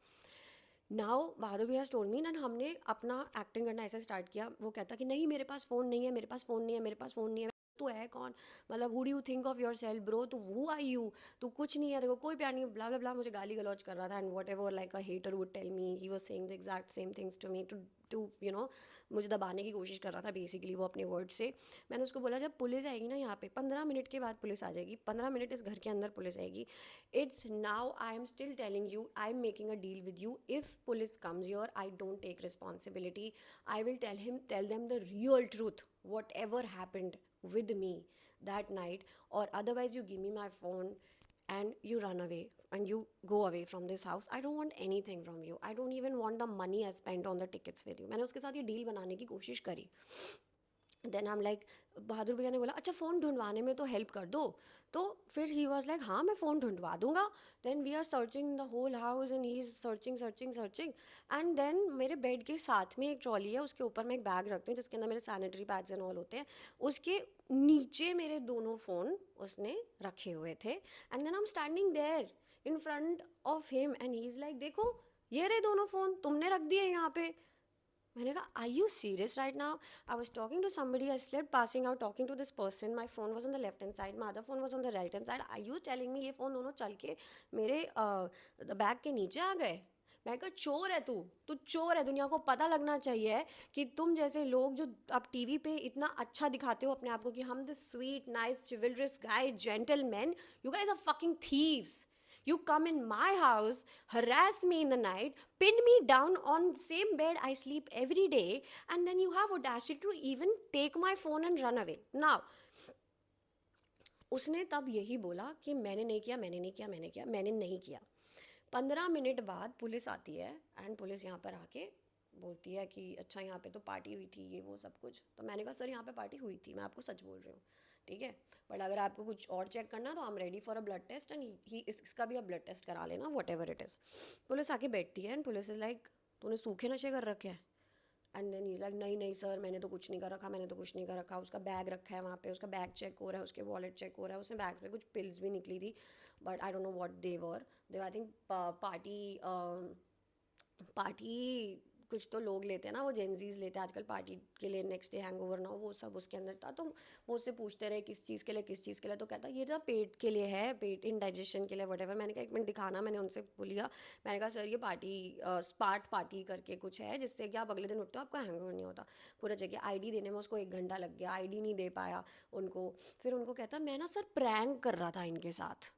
नाउ बहादुर भैया टोल्ड मी, दैन हमने अपना एक्टिंग करना ऐसा स्टार्ट किया। वो कहता कि नहीं मेरे पास फ़ोन नहीं है, मेरे पास फ़ोन नहीं है, मेरे पास फ़ोन नहीं है। तू है कौन, मतलब who do you think of your self bro, तू हु आर यू, तू कुछ नहीं है, देखो कोई प्यार नहीं, ब्ला ब्ला ब्ला, मुझे गाली गलौज कर रहा था. And whatever like a hater would tell me, he was saying the exact same things to me, to you know, मुझे दबाने की कोशिश कर रहा था बेसिकली वो अपने वर्ड से. मैंने उसको बोला जब पुलिस आएगी ना यहाँ पे 15 मिनट के बाद पुलिस आ जाएगी, 15 मिनट इस घर के अंदर पुलिस आएगी. It's now I am still telling you, I am making a deal with you, if police comes your I don't take responsibility, I will tell them the real truth whatever happened with me that night, or otherwise you give me my phone and you run away and you go away from this house. I don't want anything from you. I don't even want the money I spent on the tickets with you. मैंने उसके साथ ये deal बनाने की कोशिश करी. Then I am like, बहादुर भैया ने बोला अच्छा फ़ोन ढूंढवाने में तो हेल्प कर दो. तो फिर ही वॉज लाइक हाँ मैं फ़ोन ढूंढवा दूंगा. Then we are searching the whole house and he is searching searching searching. And then मेरे बेड के साथ में एक ट्रॉली है, उसके ऊपर मैं एक बैग रखती हूँ जिसके अंदर मेरे सैनिटरी पैड्स एंड ऑल होते हैं. उसके नीचे मेरे दोनों फ़ोन उसने रखे हुए थे. And then I am standing there in front of him and he is like देखो ये रहे दोनों फ़ोन तुमने रख दिए यहाँ पे. मैंने कहा I you serious right now. I was talking to somebody, I slept passing out talking to this person, my phone was on the left hand side, my other phone was on the right hand side. I you telling me ये phone दोनों चल के मेरे bag के नीचे आ गए. मैं कहा चोर है तू चोर है. दुनिया को पता लगना चाहिए कि तुम जैसे लोग जो आप टीवी पे इतना अच्छा दिखाते हो अपने आप को कि हम the sweet nice chivalrous guy gentleman, you guys are fucking thieves. You come in my house, harass me in the night, pin me down on the same bed I sleep every day, and then you have audacity to even take my phone and run away. Now, उसने तब यही बोला कि मैंने नहीं किया, मैंने नहीं किया, मैंने किया, मैंने नहीं किया. 15 मिनट बाद पुलिस आती है एंड पुलिस यहाँ पर आके बोलती है कि अच्छा यहाँ पे तो पार्टी हुई थी ये वो सब कुछ. तो मैंने कहा सर यहाँ पे पार्टी हुई थी, मैं आपको सच बोल रही हूँ, ठीक है, बट अगर आपको कुछ और चेक करना तो I am ready for a blood test and he इसका भी आप ब्लड टेस्ट करा लेना whatever it is. Police आके बैठती है एंड पुलिस इज़ लाइक तूने सूखे नशे कर रखे हैं. एंड देन इज़ लाइक नहीं नहीं सर मैंने तो कुछ नहीं कर रखा, मैंने तो कुछ नहीं कर रखा. उसका बैग रखा है वहाँ पे, उसका बैग चेक हो रहा है, उसके वॉलेट चेक हो रहा है, उसमें बैग पे कुछ पिल्स भी निकली थी but I don't know what they I think party कुछ तो लोग लेते हैं ना, वो जेंजीज लेते हैं आजकल पार्टी के लिए, नेक्स्ट डे हैंगओवर ना हो, वो सब उसके अंदर था. तो वो उससे पूछते रहे किस चीज़ के लिए किस चीज़ के लिए. तो कहता ये ना पेट के लिए है, पेट इंडाइजेशन के लिए वटेवर. मैंने कहा एक मिनट दिखाना. मैंने उनसे बोलिया, मैंने कहा सर ये पार्टी स्पार्ट पार्टी करके कुछ है जिससे कि आप अगले दिन उठते हो आपको हैंगओवर नहीं होता. पूरा जगह आईडी देने में उसको 1 घंटा लग गया, आईडी नहीं दे पाया उनको. फिर उनको कहता मैं ना सर प्रैंक कर रहा था इनके साथ.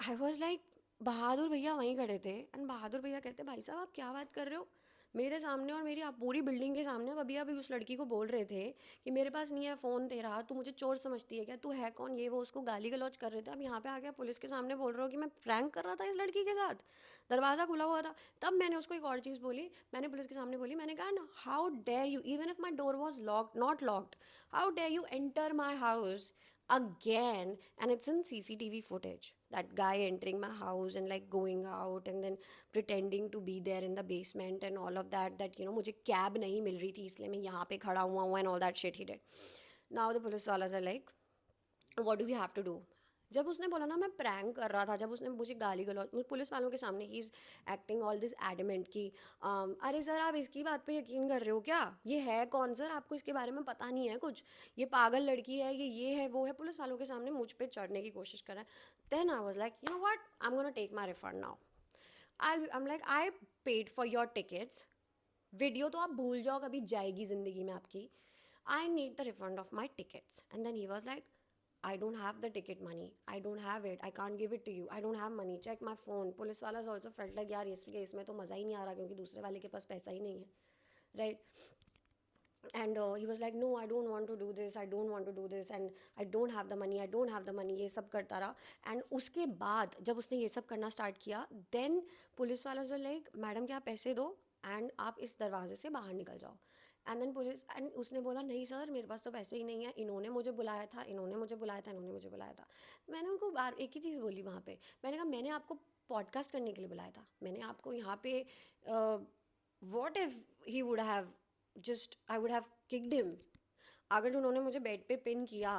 आई वॉज लाइक बहादुर भैया वहीं खड़े थे एंड बहादुर भैया कहते भाई साहब आप क्या बात कर रहे हो मेरे सामने और मेरी आप पूरी बिल्डिंग के सामने. अभी अभी उस लड़की को बोल रहे थे कि मेरे पास नहीं है फ़ोन तेरा, तू मुझे चोर समझती है क्या, तू है कौन, ये वो उसको गाली गलौज कर रहे थे. अब यहाँ पे आ गया पुलिस के सामने बोल रहे हो कि मैं प्रैंक कर रहा था इस लड़की के साथ, दरवाज़ा खुला हुआ था. तब मैंने उसको एक और चीज़ बोली, मैंने पुलिस के सामने बोली, मैंने कहा ना how dare you, even if my door was locked not locked, how dare you enter my house again, and it's in CCTV footage, that guy entering my house and like going out and then pretending to be there in the basement and all of that you know मुझे cab नहीं मिल रही थी इसलिए मैं यहाँ पे खड़ा हुआ हूँ and all that shit he did. Now the police वाला are like what do we have to do. जब उसने बोला ना मैं प्रैंक कर रहा था, जब उसने मुझे गाली गलौज पुलिस वालों के सामने he is acting all this adamant कि अरे सर आप इसकी बात पे यकीन कर रहे हो क्या, ये है कौन सर, आपको इसके बारे में पता नहीं है कुछ, ये पागल लड़की है, ये है वो है. पुलिस वालों के सामने मुझ पे चढ़ने की कोशिश कर रहा है. Then I was like you know what, I am gonna take my refund now. I am like I paid for your tickets, video तो आप भूल जाओ कभी जाएगी ज़िंदगी में आपकी. I need the refund of my tickets. And then he was like, I don't have the ticket money. I don't have it. I can't give it to you. I don't have money. Check my phone. Police वाला also felt like यार इसमें तो मज़ा ही नहीं आ रहा क्योंकि दूसरे वाले के पास पैसा ही नहीं है, right? And he was like, no, I don't want to do this. I don't want to do this. And I don't have the money. I don't have the money. ये सब करता रहा. And उसके बाद जब उसने ये सब करना स्टार्ट किया, then पुलिस वाला was like, मैडम क्या पैसे दो एंड आप इस दरवाजे से बाहर निकल जाओ. एंड देन पुलिस एंड उसने बोला नहीं सर मेरे पास तो पैसे ही नहीं है, इन्होंने मुझे बुलाया था, इन्होंने मुझे बुलाया था, इन्होंने मुझे बुलाया था. मैंने उनको बार एक ही चीज़ बोली वहाँ पे, मैंने कहा मैंने आपको पॉडकास्ट करने के लिए बुलाया था, मैंने आपको यहाँ पे what if he would have just I would have kicked him, अगर उन्होंने मुझे बेड पे पिन किया,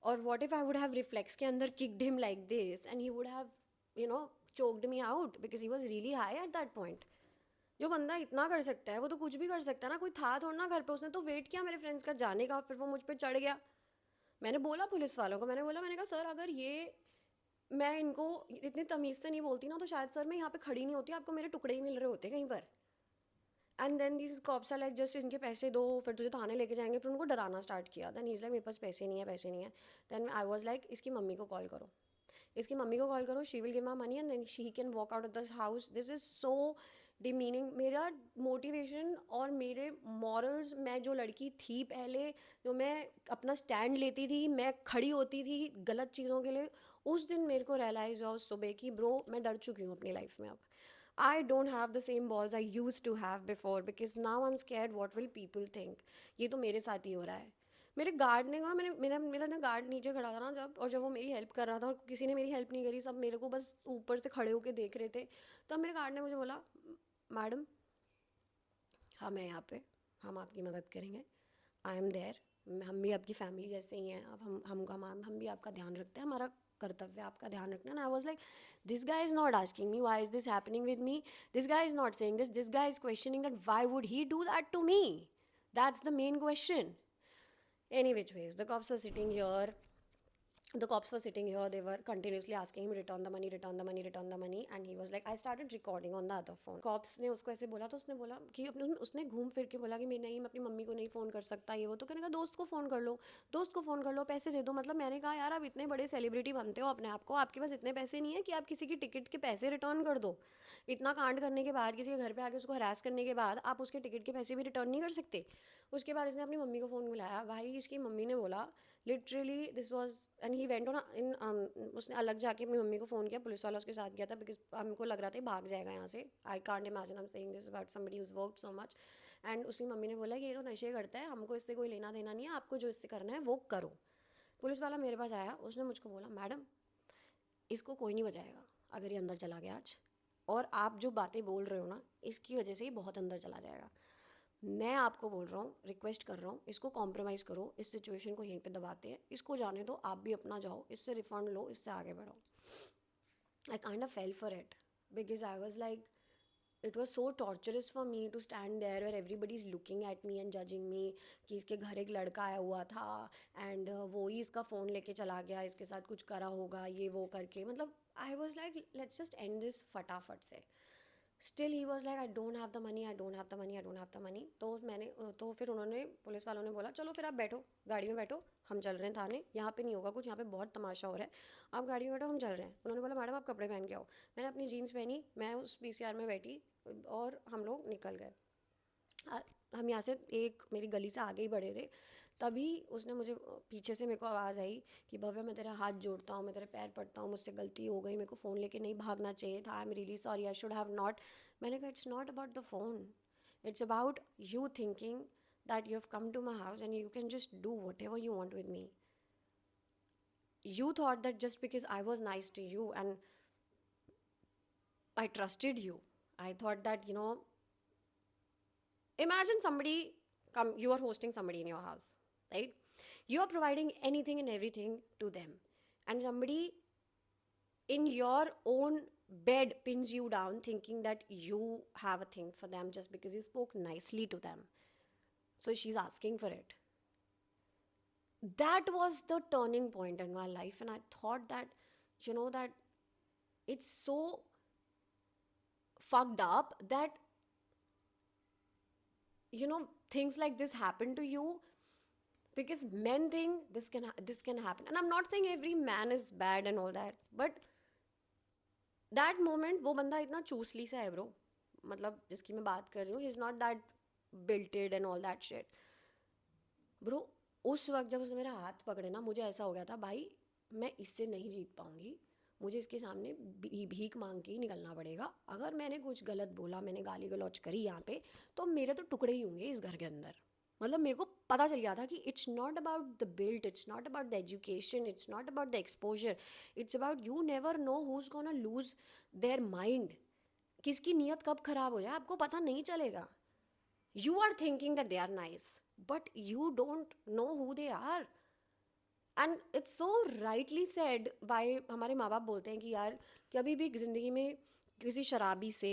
और what if I would have reflex के अंदर kicked him like this and he would have you know choked me out because he was really high at that point. जो बंदा इतना कर सकता है वो तो कुछ भी कर सकता है ना, कोई था थोड़ा ना घर पे, उसने तो वेट किया मेरे फ्रेंड्स का जाने का, फिर वो मुझ पे चढ़ गया। मैंने बोला पुलिस वालों को, मैंने कहा सर अगर ये, मैं इनको इतनी तमीज़ से नहीं बोलती ना तो शायद सर मैं यहाँ पे खड़ी नहीं होती, आपको मेरे टुकड़े ही मिल रहे होते कहीं पर। And then this cops are like just इनके पैसे दो फिर तुझे थाने लेके जाएंगे, फिर उनको डराना स्टार्ट किया। देन इज़ लाइक मेरे पास पैसे नहीं है, पैसे नहीं है। देन आई वाज लाइक इसकी मम्मी को कॉल करो, इसकी मम्मी को कॉल करो, she will give my money and then she can walk out of this house. This is so demeaning. मेरा मोटिवेशन और मेरे मॉरल्स, मैं जो लड़की थी पहले, जो मैं अपना स्टैंड लेती थी, मैं खड़ी होती थी गलत चीज़ों के लिए, उस दिन मेरे को रियलाइज़ हुआ उस सुबह कि ब्रो मैं डर चुकी हूँ अपनी लाइफ में अब। I don't have the same balls I used to have before because now I'm scared what will people think। ये तो मेरे साथ ही हो रहा है। मेरे गार्ड ने कहा, मैंने मेरा मेरा ना गार्ड नीचे खड़ा था ना जब, और जब वो मेरी हेल्प कर रहा था और किसी ने मेरी हेल्प नहीं करी, सब मेरे को बस ऊपर से खड़े होके देख रहे थे, तब मेरे गार्ड ने मुझे बोला मैडम हम हैं यहाँ पे, हम आपकी मदद करेंगे, आई एम देयर, हम भी आपकी फैमिली जैसे ही हैं, अब हम भी आपका ध्यान रखते हैं, हमारा कर्तव्य आपका ध्यान रखना। And I was like this guy is not asking me why is this happening with me, this guy is not saying this guy is questioning that why would he do that to me, that's the main question. Any which ways, the cops are sitting here, the cops were sitting here, they were continuously asking him return the money, return the money, return the money, and he was like, I started recording on the other phone। cops ने उसको ऐसे बोला तो उसने बोला कि अपने, उसने घूम फिर के बोला कि मैं नहीं, मैं अपनी मम्मी को नहीं फ़ोन कर सकता ये वो, तो कहने का दोस्त को फ़ोन कर लो, दोस्त को फ़ोन कर लो, पैसे दे दो। मतलब मैंने कहा यार आप इतने बड़े सेलिब्रिटी बनते हो अपने आप को, आपके पास इतने पैसे नहीं है कि आप किसी की टिकट के पैसे रिटर्न कर दो। इतना कांड करने के बाद, किसी के घर पे आके उसको हरास करने के बाद आप उसके टिकट के पैसे भी रिटर्न नहीं कर सकते। उसके बाद इसने अपनी मम्मी को फ़ोन मिलाया, भाई इसकी मम्मी ने बोला literally this was, and he went on in, उसने अलग जाके अपनी मम्मी को फ़ोन किया, पुलिस वाला उसके साथ गया था बिकॉज हमको लग रहा था भाग जाएगा यहाँ से। I can't imagine I am saying this about somebody who's worked so much. And उसकी मम्मी ने बोला कि ये तो नशे करता है, हमको इससे कोई लेना देना नहीं है, आपको जो इससे करना है वो करो। पुलिस वाला मेरे पास आया, उसने मुझको बोला मैडम इसको कोई नहीं बचाएगा अगर ये अंदर चला गया आज, और आप जो बातें बोल रहे हो ना इसकी वजह से ही बहुत अंदर चला जाएगा। मैं आपको बोल रहा हूँ, रिक्वेस्ट कर रहा हूँ, इसको कॉम्प्रोमाइज़ करो, इस सिचुएशन को यहीं पे दबाते हैं, इसको जाने दो, आप भी अपना जाओ, इससे रिफंड लो, इससे आगे बढ़ो। I kind of fell for it because I was like it was so torturous for me to stand there where everybody is looking at me and judging me कि इसके घर एक लड़का आया हुआ था एंड वो ही इसका फ़ोन लेके चला गया, इसके साथ कुछ करा होगा ये वो करके। मतलब आई was like let's just and this फटाफट से। Still he was like I don't have the money, I don't have the money, I don't have the money. तो मैंने, तो फिर उन्होंने, पुलिस वालों ने बोला चलो फिर आप बैठो गाड़ी में बैठो, हम चल रहे हैं थाने, यहाँ पे नहीं होगा कुछ, यहाँ पे बहुत तमाशा हो रहा है, आप गाड़ी में बैठो हम चल रहे हैं। उन्होंने बोला मैडम आप कपड़े पहन के आओ। मैंने अपनी जीन्स पहनी, मैं उस पीसीआर में बैठी और हम लोग निकल गए। हम यहाँ से एक मेरी गली से आगे ही बढ़े थे, तभी उसने मुझे पीछे से, मेरे को आवाज़ आई कि भव्य मैं तेरा हाथ जोड़ता हूँ, मैं तेरे पैर पड़ता हूँ, मुझसे गलती हो गई, मेरे को फ़ोन लेके नहीं भागना चाहिए था, I am really sorry, I should have not. मैंने कहा it's not about the phone, it's about you thinking that you have come to my house and you can just do whatever you want with me. You thought that just because I was nice to you and I trusted you, I thought that, imagine somebody come, you are hosting somebody in your house, right? You are providing anything and everything to them, and somebody in your own bed pins you down thinking that you have a thing for them just because you spoke nicely to them. So she's asking for it. That was the turning point in my life, and I thought that, that it's so fucked up that things like this happen to you because men think this can happen. And I'm not saying every man is bad and all that, but that moment वो बंदा इतना चूसली सा है bro, मतलब जिसकी मैं बात कर रही हूँ, he is not that built and all that shit bro. उस वक्त जब उसने मेरा हाथ पकड़े ना, मुझे ऐसा हो गया था भाई मैं इससे नहीं जीत पाऊंगी, मुझे इसके सामने भीख मांग के ही निकलना पड़ेगा। अगर मैंने कुछ गलत बोला, मैंने गाली गलौज करी यहाँ पे, तो मेरे तो टुकड़े ही होंगे इस घर के अंदर। मतलब मेरे को पता चल गया था कि it's not about the built, it's not about the education, it's not about the exposure, it's about you never know who is gonna lose their mind. किसकी नीयत कब खराब हो जाए आपको पता नहीं चलेगा। You are thinking that they are nice but you don't know who they are. And it's so rightly said by, हमारे माँ बाप बोलते हैं कि यार कभी भी ज़िंदगी में किसी शराबी से,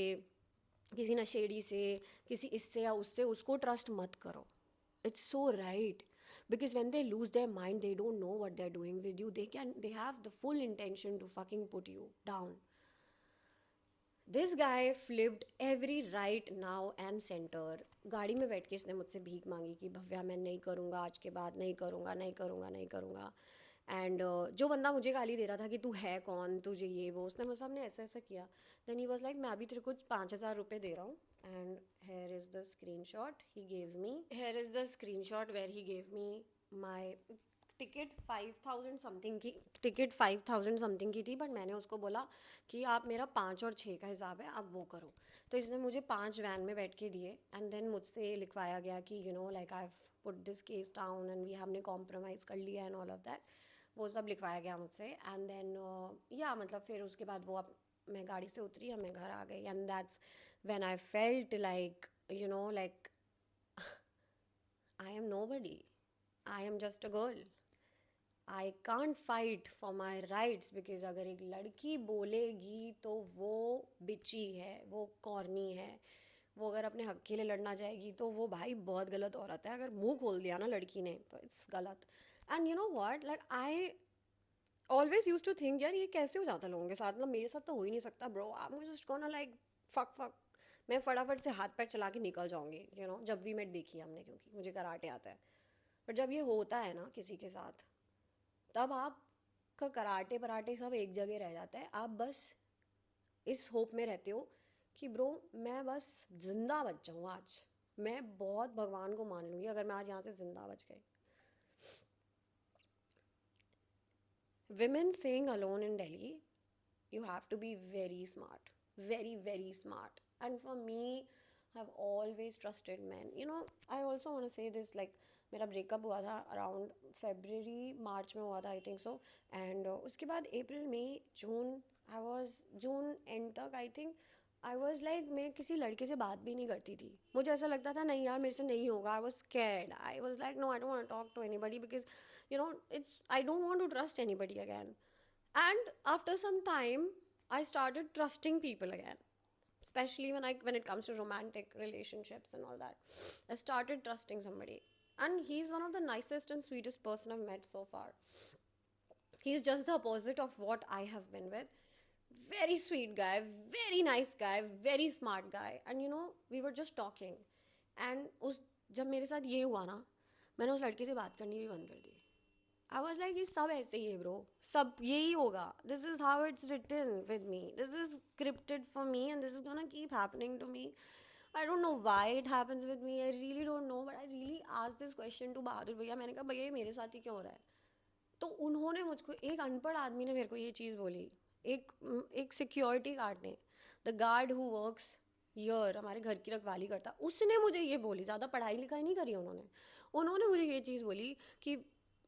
किसी नशेड़ी से, किसी इससे या उससे, उसको ट्रस्ट मत करो. It's so right. Because when they lose their mind, they don't know what they're doing with you. They have the full intention to fucking put you down. This guy flipped every right now and center. गाड़ी में बैठ के इसने मुझसे भीख मांगी कि भव्या मैं नहीं करूँगा, आज के बाद नहीं करूँगा, नहीं करूँगा, नहीं करूँगा. एंड जो बंदा मुझे गाली दे रहा था कि तू है कौन, तुझे ये वो, उसने मुझे सामने ऐसा ऐसा किया. देन ही वॉज लाइक मैं अभी तेरे को 5,000 रुपये दे रहा हूँ. And here is the screenshot he gave me. Here is the screenshot where he gave me my ticket 5,000 something की. टिकट 5,000 समथिंग की थी, बट मैंने उसको बोला कि आप मेरा 5 और 6 का हिसाब है, आप वो करो. तो इसने मुझे 5 वैन में बैठ के दिए. एंड देन मुझसे लिखवाया गया कि you know like I have put this case down and we हमने कॉम्प्रोमाइज़ कर लिया एंड ऑल ऑफ दैट. वो सब लिखवाया गया मुझसे. एंड देन या मतलब फिर उसके बाद वो अब मैं गाड़ी से उतरी और मैं घर आ गई. And that's when I felt like you know like I am nobody. I am just a girl. I can't fight for my rights. Because अगर एक लड़की बोलेगी तो वो बिची है, वो कॉर्नी है. वो अगर अपने हक के लिए लड़ना चाहेगी तो वो भाई बहुत गलत औरत है. अगर मुंह खोल दिया ना लड़की ने तो इट्स गलत. And you know what, like I always use to think यार ये कैसे हो जाता है लोगों के साथ, मतलब मेरे साथ तो हो ही नहीं सकता bro. I am just gonna like fuck fuck. मैं फटाफट से हाथ पैर चला के निकल जाऊंगी यू नो. जब भी मैं देखी हमने, क्योंकि मुझे कराटे आता है. पर जब ये होता है ना किसी के साथ, तब आप का कराटे पराटे सब एक जगह रह जाता है. आप बस इस होप में रहते हो कि ब्रो मैं बस जिंदा बच जाऊँ आज. मैं बहुत भगवान को मान लूँगी अगर मैं आज यहाँ से जिंदा बच गई. Women staying alone in Delhi, you have to be very smart, very, very smart. And for me, I've always trusted men. You know, I also want to say this like, मेरा ब्रेकअप हुआ था around February March में हुआ था I think so. And उसके बाद अप्रैल मई जून, I was June and तक I think I was like मैं किसी लड़के से बात भी नहीं करती थी. मुझे ऐसा लगता था नहीं यार मेरे से नहीं होगा. I was scared. I was like no I don't want to talk to anybody because you know it's I don't want to trust anybody again. And after some time I started trusting people again, especially when it comes to romantic relationships and all that. I started trusting somebody, and he's one of the nicest and sweetest person I've met so far. He's just the opposite of what I have been with. Very sweet guy, very nice guy, very smart guy. And you know we were just talking, and उस जब मेरे साथ ये हुआ ना, मैंने उस लड़के से बात करनी भी बंद कर दी. I was like ये सब ऐसे ही है ब्रो, सब यही होगा. This is how it's written with me. This is scripted for me and this is gonna keep happening to me. I don't know why it happens with me. I really don't know, but I really asked this question to बहादुर भैया. मैंने कहा भैया ये मेरे साथ ही क्यों हो रहा है. तो उन्होंने मुझको, एक अनपढ़ आदमी ने मेरे को ये चीज़ बोली. एक एक सिक्योरिटी गार्ड ने, द गार्ड हु वर्क्स यर, हमारे घर की रखवाली करता, उसने मुझे ये बोली. ज़्यादा पढ़ाई लिखाई नहीं करी उन्होंने. उन्होंने मुझे ये चीज़ बोली कि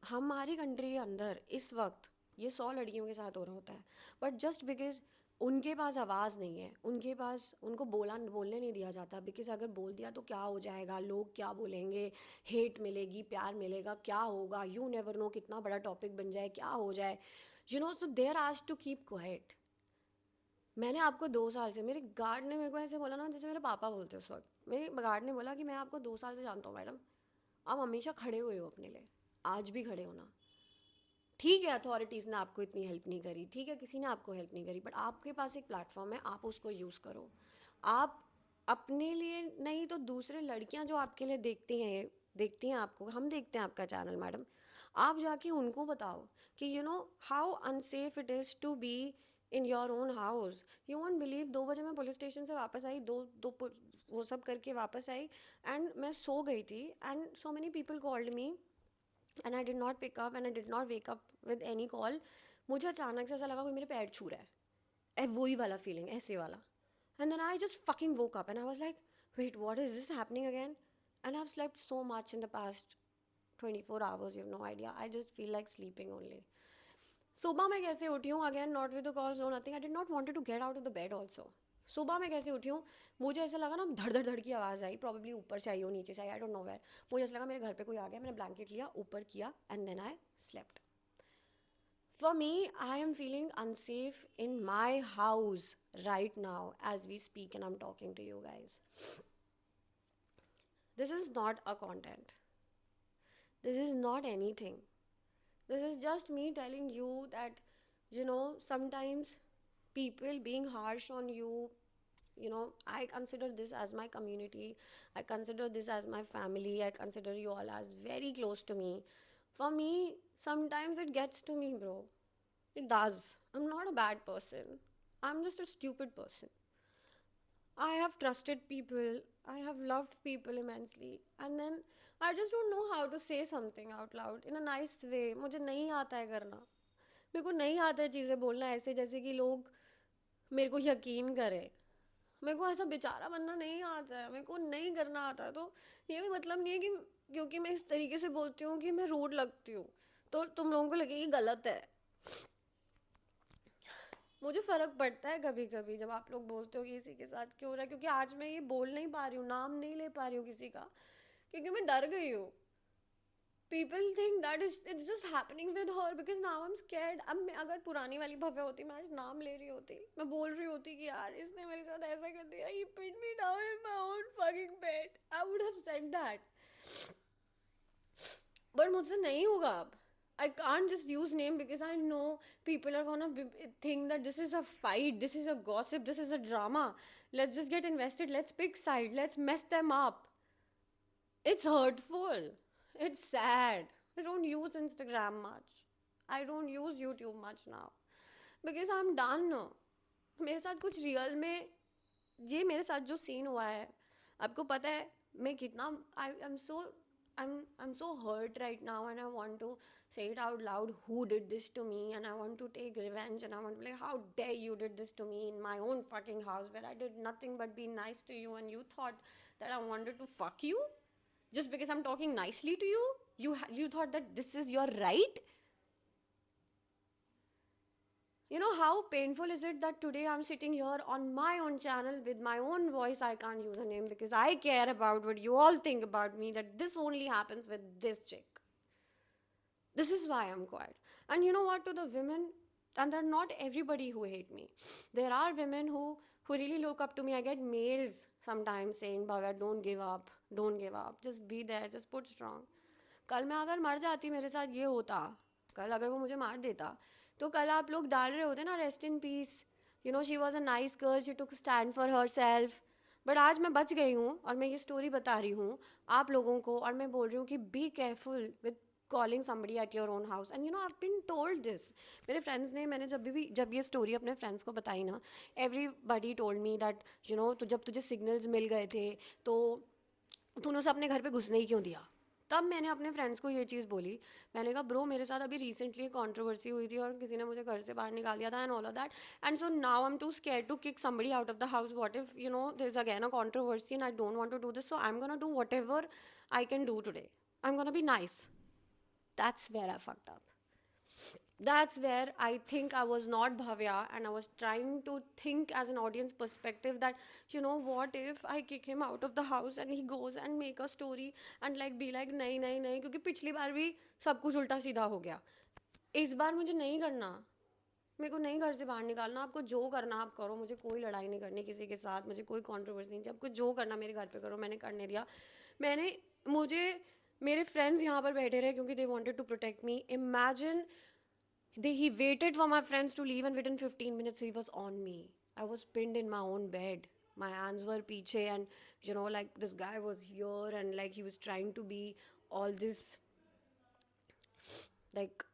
हमारी कंट्री के अंदर इस वक्त ये 100 लड़कियों के साथ हो रहा होता है, बट जस्ट बिकॉज उनके पास आवाज़ नहीं है, उनके पास उनको बोलने नहीं दिया जाता. बिकॉज अगर बोल दिया तो क्या हो जाएगा, लोग क्या बोलेंगे, हेट मिलेगी, प्यार मिलेगा, क्या होगा, यू नेवर नो कितना बड़ा टॉपिक बन जाए, क्या हो जाए, you know. So they're ask to keep quiet. मैंने आपको 2 साल से, मेरे गार्ड ने मेरे को ऐसे बोला ना जैसे मेरे पापा बोलते उस वक्त. मेरे गार्ड ने बोला कि मैं आपको 2 साल से जानता हूँ मैडम, आप हमेशा खड़े हुए हो अपने लिए, आज भी खड़े होना. ठीक है अथॉरिटीज़ ने आपको इतनी हेल्प नहीं करी, ठीक है किसी ने आपको हेल्प नहीं करी, बट आपके पास एक प्लेटफॉर्म है, आप उसको यूज़ करो. आप अपने लिए नहीं तो दूसरे लड़कियां जो आपके लिए देखती हैं आपको, हम देखते हैं आपका चैनल मैडम, आप जाके उनको बताओ कि you know how unsafe it is to be in your own house. You won't believe 2 बजे मैं पुलिस स्टेशन से वापस आई, वो सब करके वापस आई, एंड मैं सो गई थी. And so many people called me and I did not pick up and I did not wake up with any call. मुझे अचानक से ऐसा लगा कोई मेरे पैर छू रहा है, वही वाला फीलिंग, ऐसे वाला. And then I just fucking woke up and I was like wait what is this happening again. And I have slept so much in the past 24 hours, you have no idea. I just feel like sleeping only. सुबह मैं कैसे उठी हूँ again, not with the cause no nothing. I did not wanted to get out of the bed also. सुबह मैं कैसे उठी हूँ, मुझे ऐसा लगा ना धड़ धड़ धड़ की आवाज़ आई, प्रॉब्ली ऊपर से आई हो नीचे से आई, आई डोंट नो वेयर. मुझे ऐसा लगा मेरे घर पे कोई आ गया, मैंने ब्लैंकेट लिया, ऊपर किया, and then I slept. For me, I am feeling unsafe in my house right now as we speak and I'm talking to you guys. This is not a content. This is not anything. This is just me telling you that, sometimes people being harsh on you, I consider this as my community. I consider this as my family. I consider you all as very close to me. For me, sometimes it gets to me, bro. It does. I'm not a bad person. I'm just a stupid person. I have trusted people. I have loved people immensely. And then I just don't know how to say something out loud in a nice way. मुझे नहीं आता है करना. मेरे को नहीं आता है चीज़ें बोलना ऐसे जैसे कि लोग मेरे को यकीन करें. मेरे को ऐसा बेचारा बनना नहीं आता है. मेरे को नहीं करना आता है. तो ये भी मतलब नहीं है कि क्योंकि मैं इस तरीके से बोलती हूँ कि मैं रूड लगती हूँ तो तुम लोगों को लगे कि गलत है. मुझे फ़र्क पड़ता है कभी कभी जब आप लोग बोलते हो कि किसी के साथ क्यों हो रहा है, क्योंकि आज मैं ये बोल नहीं पा रही हूँ, नाम नहीं ले पा रही हूँ किसी का, क्योंकि मैं डर गई हूँ. People think that is it's just happening with her because now I am scared. अब मैं अगर पुरानी वाली भव्य होती, मैं आज नाम ले रही होती, मैं बोल रही होती कि यार इसने मेरे साथ ऐसा कर दिया, he pin me down in my own fucking bed, I would have said that. But मुझसे नहीं होगा अब. I can't just use name because I know people are gonna think that this is a fight, this is a gossip, this is a drama. Let's just get invested. Let's pick side. Let's mess them up. It's hurtful. It's sad. I don't use Instagram much. I don't use YouTube much now because I'm done. मेरे साथ कुछ real में ये मेरे साथ जो scene हुआ है, आपको पता है मैं कितना I'm so hurt right now and I want to say it out loud who did this to me and I want to take revenge and I want to be like, how dare you did this to me in my own fucking house where I did nothing but be nice to you and you thought that I wanted to fuck you just because I'm talking nicely to you. You thought that this is your right. You know how painful is it that today I'm sitting here on my own channel with my own voice. I can't use a name because I care about what you all think about me, that this only happens with this chick. This is why I'm quiet. And you know what, to the women, and they're not everybody who hate me. There are women who really look up to me. I get mails sometimes saying, Bhavya, don't give up, just be there, just put strong. कल मैं अगर मर जाती, मेरे साथ ये होता, कल अगर वो मुझे मार देता, तो कल आप लोग डाल रहे होते ना rest in peace, you know she was a nice girl, she took stand for her self. But आज मैं बच गई हूँ और मैं ये स्टोरी बता रही हूँ आप लोगों को, और मैं बोल रही हूँ कि be careful with calling somebody at your own house. And you know I have been told this. मेरे फ्रेंड्स ने, मैंने जब ये स्टोरी अपने फ्रेंड्स को बताई ना, everybody told me that you know, तो जब तुझे सिग्नल्स मिल गए थे तो तूने उसे अपने घर पे घुसने ही क्यों दिया. तब मैंने अपने फ्रेंड्स को ये चीज़ बोली. मैंने कहा ब्रो मेरे साथ अभी रिसेंटली कंट्रोवर्सी हुई थी और किसी ने मुझे घर से बाहर निकाल दिया था and all of that, and so now I am too scared to kick somebody out of the house. What if you know there is again a controversy and I don't want to do this, so I am gonna do whatever I can do today. I am gonna be nice. That's where I fucked up. That's where I think I was not Bhavya and I was trying to think as an audience perspective that, you know, what if I kick him out of the house and he goes and make a story and like be like नहीं नहीं नहीं, क्योंकि पिछली बार भी सब कुछ उल्टा सीधा हो गया. इस बार मुझे नहीं करना. मेरे को नहीं घर से बाहर निकालना. आपको जो करना आप करो, मुझे कोई लड़ाई नहीं करनी किसी के साथ, मुझे कोई कॉन्ट्रोवर्सी नहीं. आपको जो करना मेरे घर पे करो. मैंने करने दिया. मुझे मेरे फ्रेंड्स यहाँ पर बैठे रहे क्योंकि they wanted to protect me. Imagine he waited for my friends to leave and within 15 minutes he was on me. I was pinned in my own bed. My hands were piche and you know like this guy was here and like he was trying to be all this like,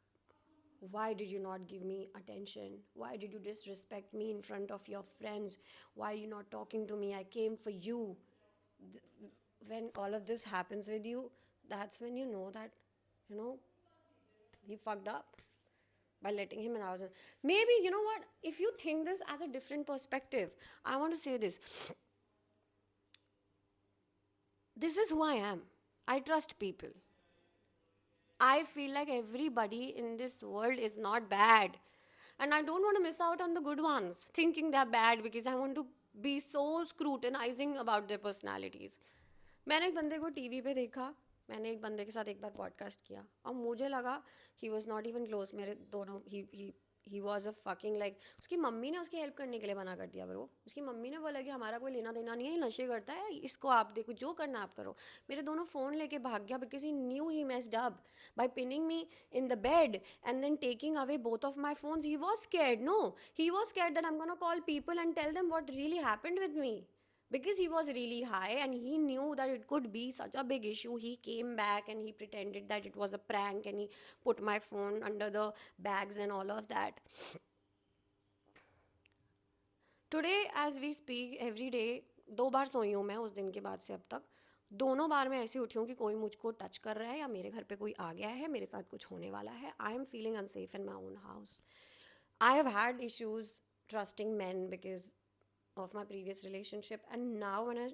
why did you not give me attention? Why did you disrespect me in front of your friends? Why are you not talking to me? I came for you. When all of this happens with you, that's when you know that, you know, he fucked up by letting him in our house. Maybe, you know what, if you think this as a different perspective, I want to say this. This is who I am. I trust people. I feel like everybody in this world is not bad. And I don't want to miss out on the good ones, thinking they're bad because I want to be so scrutinizing about their personalities. मैंने एक बंदे को TV पे देखा मैंने एक बंदे के साथ एक बार पॉडकास्ट किया और मुझे लगा he was not even close, मेरे दोनों he was a fucking like, उसकी मम्मी ने उसकी हेल्प करने के लिए मना कर दिया ब्रो। उसकी मम्मी ने बोला कि हमारा कोई लेना देना नहीं है, ये नशे करता है, इसको आप देखो, जो करना आप करो। मेरे दोनों फ़ोन लेके भाग गया because he new he messed up by pinning me in the bed and then taking away both of my phones. He was scared. No, he was scared that I'm gonna call people and tell them what really happened with me, because he was really high and he knew that it could be such a big issue. He came back and he pretended that it was a prank and he put my phone under the bags and all of that. Today as we speak every day 2 बार सोई हूँ मैं उस दिन के बाद से अब तक। दोनों बार मैं ऐसी उठी हूँ कि कोई मुझको टच कर रहा है या मेरे घर पे कोई आ गया है, मेरे साथ कुछ होने वाला है। I am feeling unsafe in my own house. I have had issues trusting man because of my previous relationship, and now when I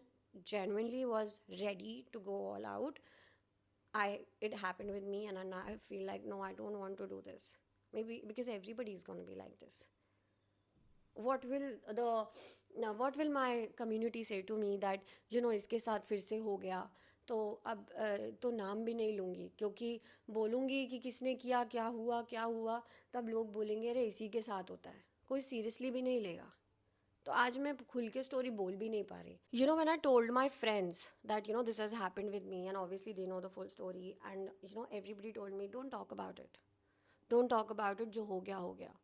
genuinely was ready to go all out, I it happened with me, and now I feel like no, I don't want to do this. Maybe because everybody is going to be like this. what will the what will my community say to me that इसके साथ फिर से हो गया, तो अब तो नाम भी नहीं लूँगी, क्योंकि बोलूँगी कि किसने किया, क्या हुआ क्या हुआ, तब लोग बोलेंगे अरे इसी के साथ होता है, कोई सीरियसली भी नहीं लेगा। तो आज मैं खुल के स्टोरी बोल भी नहीं पा रही। When I told my friends that this has happened with me, and obviously they know the full story, and everybody told me don't talk about it, don't talk about it, जो हो गया हो गया।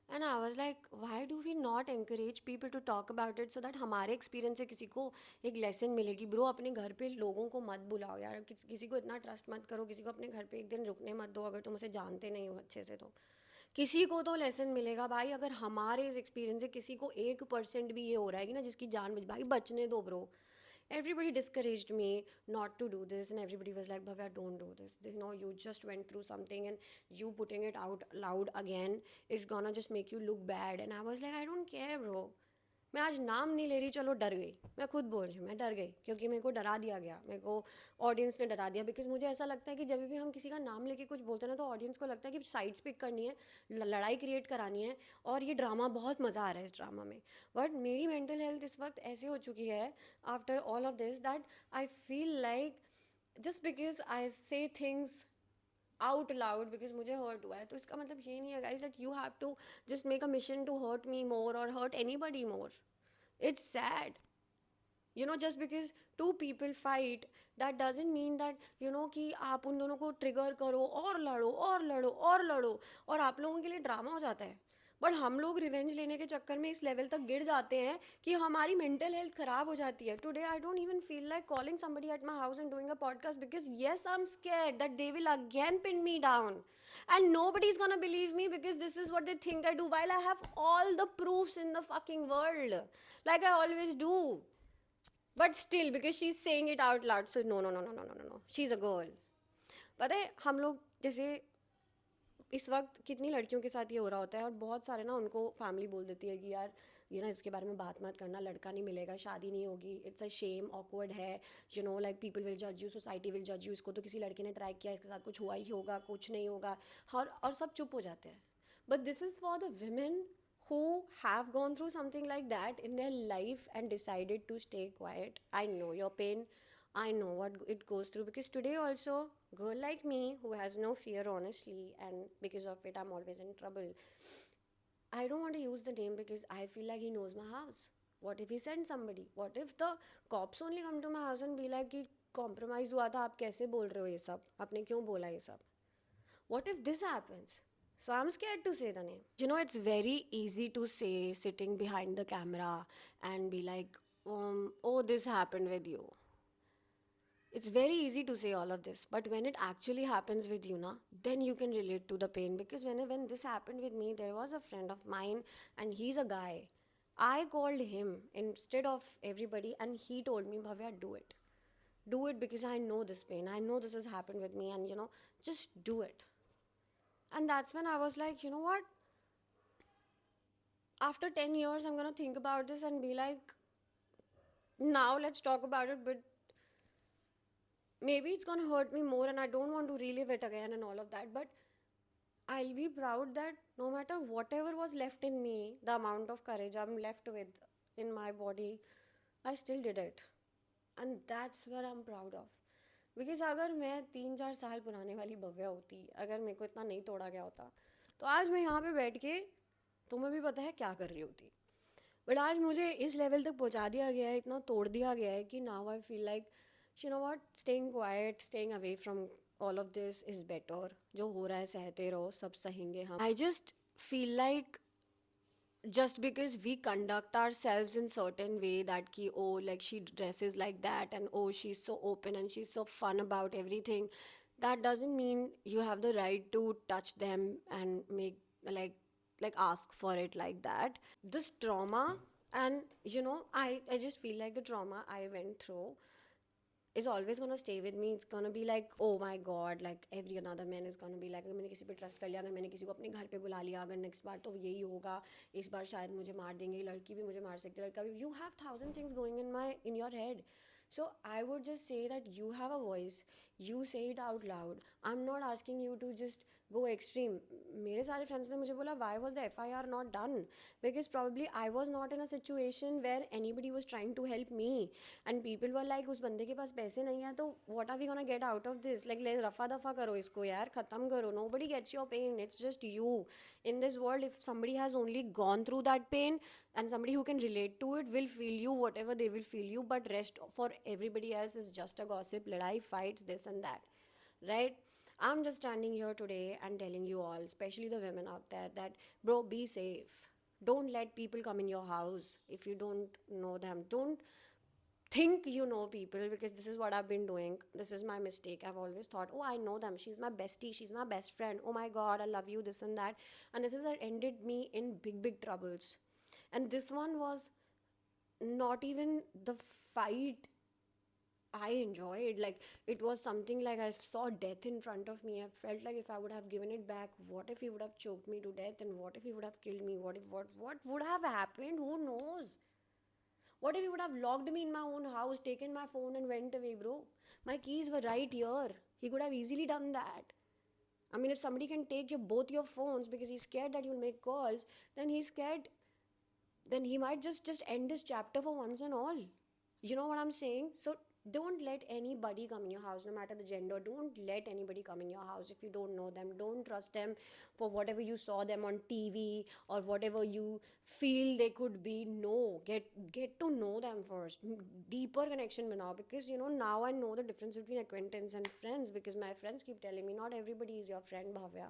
And I was like why do we not encourage people to talk about it, so that हमारे experience से किसी को एक लेसन मिलेगी। ब्रो अपने घर पे लोगों को मत बुलाओ यार, किसी को इतना ट्रस्ट मत करो, किसी को अपने घर पे एक दिन रुकने मत दो अगर तुम उसे जानते नहीं हो अच्छे से। तो किसी को तो लेसन मिलेगा भाई। अगर हमारे इस एक्सपीरियंस से किसी को 1% भी ये हो रहा है कि ना जिसकी जान भाई बचने दो bro. Everybody discouraged me not to do this, and everybody was like, Bhavya, don't do this. You just went through something, and you putting it out loud again is gonna just make you look bad. And I was like, I don't care, bro. मैं आज नाम नहीं ले रही, चलो डर गई, मैं खुद बोल रही हूँ, मैं डर गई क्योंकि मेरे को डरा दिया गया, मेरे को ऑडियंस ने डरा दिया। बिकॉज मुझे ऐसा लगता है कि जब भी हम किसी का नाम लेके कुछ बोलते हैं ना, तो ऑडियंस को लगता है कि साइड्स पिक करनी है, लड़ाई क्रिएट करानी है, और ये ड्रामा, बहुत मज़ा आ रहा है इस ड्रामा में। बट मेरी मेंटल हेल्थ इस वक्त ऐसे हो चुकी है after all of this that I feel like just because I say things out loud because मुझे हर्ट हुआ है, तो इसका मतलब ये नहीं है guys that you have to just make a mission to hurt me more और hurt anybody more. It's sad. Just because two people fight, that doesn't mean that, कि आप उन दोनों को ट्रिगर करो और लड़ो और लड़ो और लड़ो, और आप लोगों के लिए ड्रामा हो जाता है। बट हम लोग रिवेंज लेने के चक्कर में इस लेवल तक गिर जाते हैं कि हमारी मेंटल हेल्थ खराब हो जाती है। Today I don't even feel like calling somebody at my house and doing a podcast because yes I am scared that they will again pin me down and nobody's gonna believe me because this is what they think I do, while I have all the proofs in the fucking world, like I always do. But still, because she's saying it out loud, so no, no, no, no, no, no, no, no. She's a girl. पता है हम लोग जैसे इस वक्त कितनी लड़कियों के साथ ये हो रहा होता है, और बहुत सारे ना उनको फैमिली बोल देती है कि यार ये ना इसके बारे में बात मत करना, लड़का नहीं मिलेगा, शादी नहीं होगी, इट्स अ शेम, ऑकवर्ड है, लाइक पीपल विल जज यू, सोसाइटी विल जज यू, इसको तो किसी लड़के ने ट्राई किया, इसके साथ कुछ हुआ ही होगा, कुछ नहीं होगा, और सब चुप हो जाते हैं। But this is for the women who have gone through something like that in their life and decided to stay quiet. I know your pain. I know what it goes through, because today also, girl like me who has no fear honestly, and because of it I'm always in trouble. I don't want to use the name because I feel like he knows my house. What if he sends somebody? What if the cops only come to my house and be like कि compromise हुआ था, आप कैसे बोल रहे हो ये सब, आपने क्यों बोला ये सब? What if this happens? So I'm scared to say the name. It's very easy to say sitting behind the camera and be like, oh, this happened with you. It's very easy to say all of this, but when it actually happens with you, then you can relate to the pain. Because when this happened with me, there was a friend of mine, and he's a guy. I called him instead of everybody, and he told me, Bhavya, do it. Do it because I know this pain. I know this has happened with me, and just do it. And that's when I was like, you know what? After 10 years, I'm gonna think about this and be like, now let's talk about it, but maybe it's gonna hurt me more and I don't want to relive it again and all of that. But I'll be proud that no matter whatever was left in me, the amount of courage I'm left with in my body, I still did it. And that's what I'm proud of. Because अगर मैं 3-4 साल पुराने वाली भव्या होती, अगर मेरे को इतना नहीं तोड़ा गया होता, तो आज मैं यहाँ पे बैठ के तुम्हें भी पता है क्या कर रही होती। बट आज मुझे इस लेवल तक पहुँचा दिया गया है, इतना तोड़ दिया गया है कि now I feel like you know what, staying quite, staying away from all of this is better. जो हो रहा है सहते रहो, सब सहेंगे हम। I just feel like just because we conduct ourselves in certain way, that ki oh, like she dresses like that, and oh, she's so open and she's so fun about everything, that doesn't mean you have the right to touch them and make like ask for it like that. This trauma, and I just feel like the trauma I went through is always gonna stay with me. It's gonna be like, oh my god, like every another man is gonna be like, अगर मैंने किसी पे trust कर लिया, अगर मैंने किसी को अपने घर पे बुला लिया, अगर नेक्स्ट बार तो यही होगा, इस बार शायद मुझे मार देंगे, लड़की भी मुझे मार सकती है, लड़का भी. You have thousand things going in your head. So I would just say that you have a voice, you say it out loud. I'm not asking you to just go extreme. मेरे सारे friends ने मुझे बोला why was the FIR not done, because probably I was not in a situation where anybody was trying to help me, and people were like उस बंदे के पास पैसे नहीं है, तो what are we gonna get out of this, like ले रफा दफा करो इसको यार, ख़त्म करो. Nobody gets your pain, it's just you. In this world, if somebody has only gone through that pain, and somebody who can relate to it will feel you whatever they will feel you, but rest for everybody else is just a gossip, ladai, fights, this and that, right? I'm just standing here today and telling you all, especially the women out there, that bro, be safe. Don't let people come in your house if you don't know them. Don't think you know people, because this is what I've been doing. This is my mistake. I've always thought, oh, I know them, she's my bestie, she's my best friend, oh my god, I love you, this and that. And this has ended me in big, big troubles. And this one was not even the fight I enjoyed. Like, it was something like I saw death in front of me. I felt like if I would have given it back, what if he would have choked me to death, and what if he would have killed me? What would have happened? Who knows? What if he would have locked me in my own house, taken my phone and went away, bro? My keys were right here. He could have easily done that. I mean, if somebody can take both your phones because he's scared that you'll make calls, then he's scared. Then he might just end this chapter for once and all. You know what I'm saying? So don't let anybody come in your house, no matter the gender. Don't let anybody come in your house if you don't know them. Don't trust them for whatever you saw them on TV or whatever you feel they could be. No, get to know them first. Deeper connection banao, because now I know the difference between acquaintance and friends, because my friends keep telling me not everybody is your friend, Bhavya.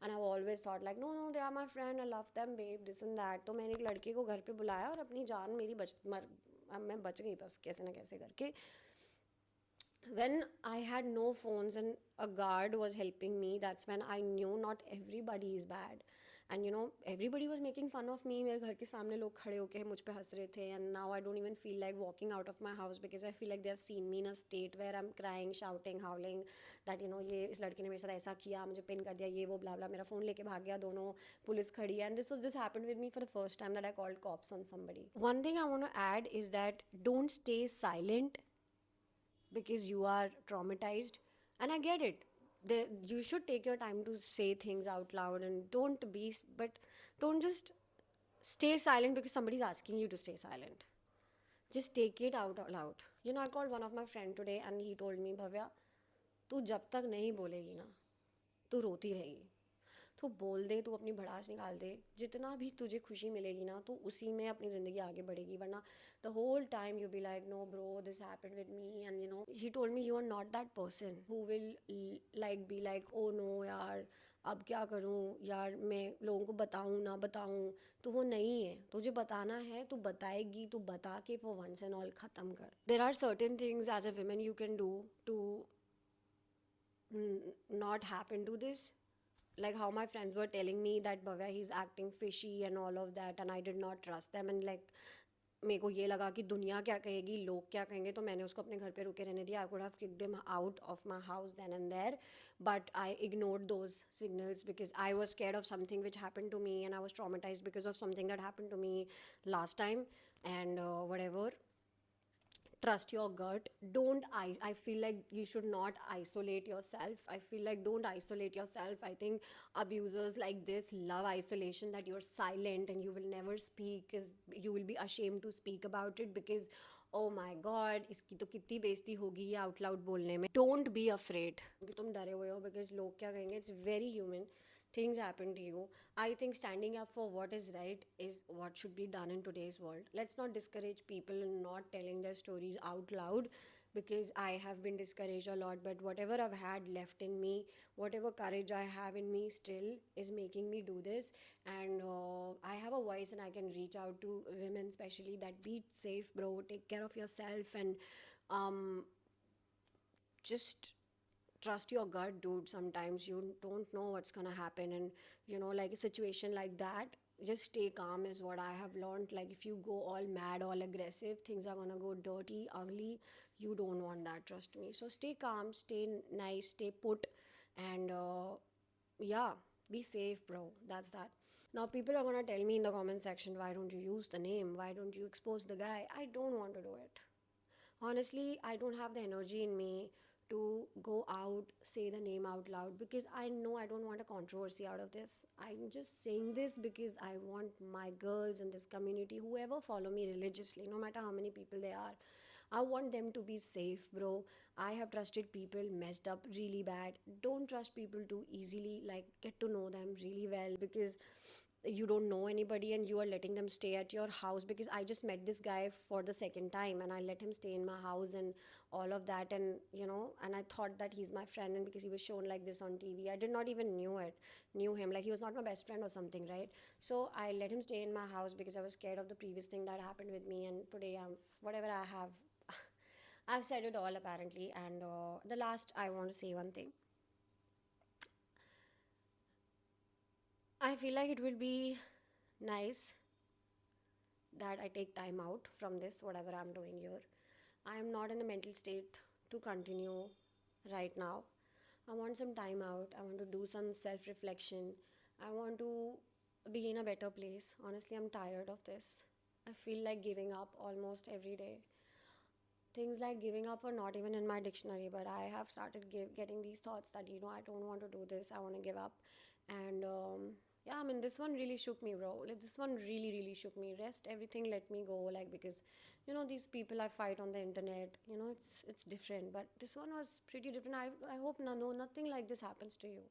And I've always thought like, no, they are my friend, I love them, babe, this and that. तो मैंने एक लड़के को घर पे बुलाया और अपनी जान मेरी मैं बच गई बस कैसे ना कैसे करके. When I had no phones and a guard was helping me, that's when I knew not everybody is bad. And everybody was making fun of me. मेरे घर के सामने लोग खड़े होके मुझ पे हंस रहे थे. And now I don't even feel like walking out of my house, because I feel like they have seen me in a state where I'm crying, shouting, howling that ये इस लड़के ने मेरे साथ ऐसा किया, मुझे पिन कर दिया, ये वो blah blah, मेरा फ़ोन लेके भाग गया, दोनों पुलिस खड़ी है. And this happened with me for the first time, that I called cops on somebody. One thing I want to add is that don't stay silent because you are traumatized. And I get it, you should take your time to say things out loud, and don't just stay silent because somebody's asking you to stay silent. Just take it out loud. I called one of my friend today and he told me, Bhavya, तू जब तक नहीं बोलेगी ना, तू रोती रहेगी. तो बोल दे, तू अपनी भड़ास निकाल दे, जितना भी तुझे खुशी मिलेगी ना, तू उसी में अपनी ज़िंदगी आगे बढ़ेगी. वरना the whole time you be like, no bro, this happened with me. And he told me, you are not that person who will like be like, oh no यार अब क्या करूँ यार, मैं लोगों को बताऊँ ना बताऊँ. तो वो नहीं है. तुझे बताना है, तू बताएगी, तू बता के for once and all ख़त्म कर. There are certain things as a woman you can do to not happen to this. Like how my friends were telling me that Bhavya, he's acting fishy and all of that, and I did not trust them. And like मेरे को ये लगा कि दुनिया क्या कहेगी, लोग क्या कहेंगे, तो मैंने उसको अपने घर पे रुके रहने दिया. I could have kicked him out of my house then and there, but I ignored those signals because I was scared of something which happened to me, and I was traumatized because of something that happened to me last time. And whatever, trust your gut. Don't I feel like you should not isolate yourself. I feel like don't isolate yourself. I think abusers like this love isolation, that you're silent and you will never speak, is you will be ashamed to speak about it, because oh my God, इसकी तो कितनी बेइज्जती होगी ये out loud बोलने में. Don't be afraid कि तुम डरे हुए हो बिकॉज लोग क्या कहेंगे. It's very human. Things happen to you. I think standing up for what is right is what should be done in today's world. Let's not discourage people in not telling their stories out loud, because I have been discouraged a lot. But whatever I've had left in me, whatever courage I have in me, still is making me do this. And I have a voice and I can reach out to women, especially, that be safe, bro. Take care of yourself, and um, just trust your gut, dude. Sometimes you don't know what's gonna happen, and like a situation like that, just stay calm is what I have learned. Like, if you go all mad, all aggressive, things are gonna go dirty, ugly. You don't want that, trust me. So stay calm, stay nice, stay put, and yeah, be safe, bro. That's that. Now people are gonna tell me in the comment section, why don't you use the name, why don't you expose the guy? I don't want to do it. Honestly, I don't have the energy in me to go out, say the name out loud, because I know I don't want a controversy out of this. I'm just saying this because I want my girls in this community, whoever follow me religiously, no matter how many people they are, I want them to be safe, bro. I have trusted people, messed up really bad. Don't trust people too easily. Like, get to know them really well, because you don't know anybody and you are letting them stay at your house. Because I just met this guy for the second time and I let him stay in my house and all of that, and and I thought that he's my friend, and because he was shown like this on TV, I did not even knew him. Like, he was not my best friend or something, right? So I let him stay in my house because I was scared of the previous thing that happened with me, and today I'm whatever I have. I've said it all apparently. And the last, I want to say one thing. I feel like it will be nice that I take time out from this, whatever I'm doing here. I am not in the mental state to continue right now. I want some time out. I want to do some self reflection. I want to be in a better place. Honestly, I'm tired of this. I feel like giving up almost every day. Things like giving up are not even in my dictionary, but I have started getting these thoughts that, I don't want to do this, I want to give up. And yeah, I mean, this one really shook me, bro. Like, this one really, really shook me. Rest everything, let me go. Like, because these people I fight on the internet, it's different, but this one was pretty different. I hope no, nothing like this happens to you.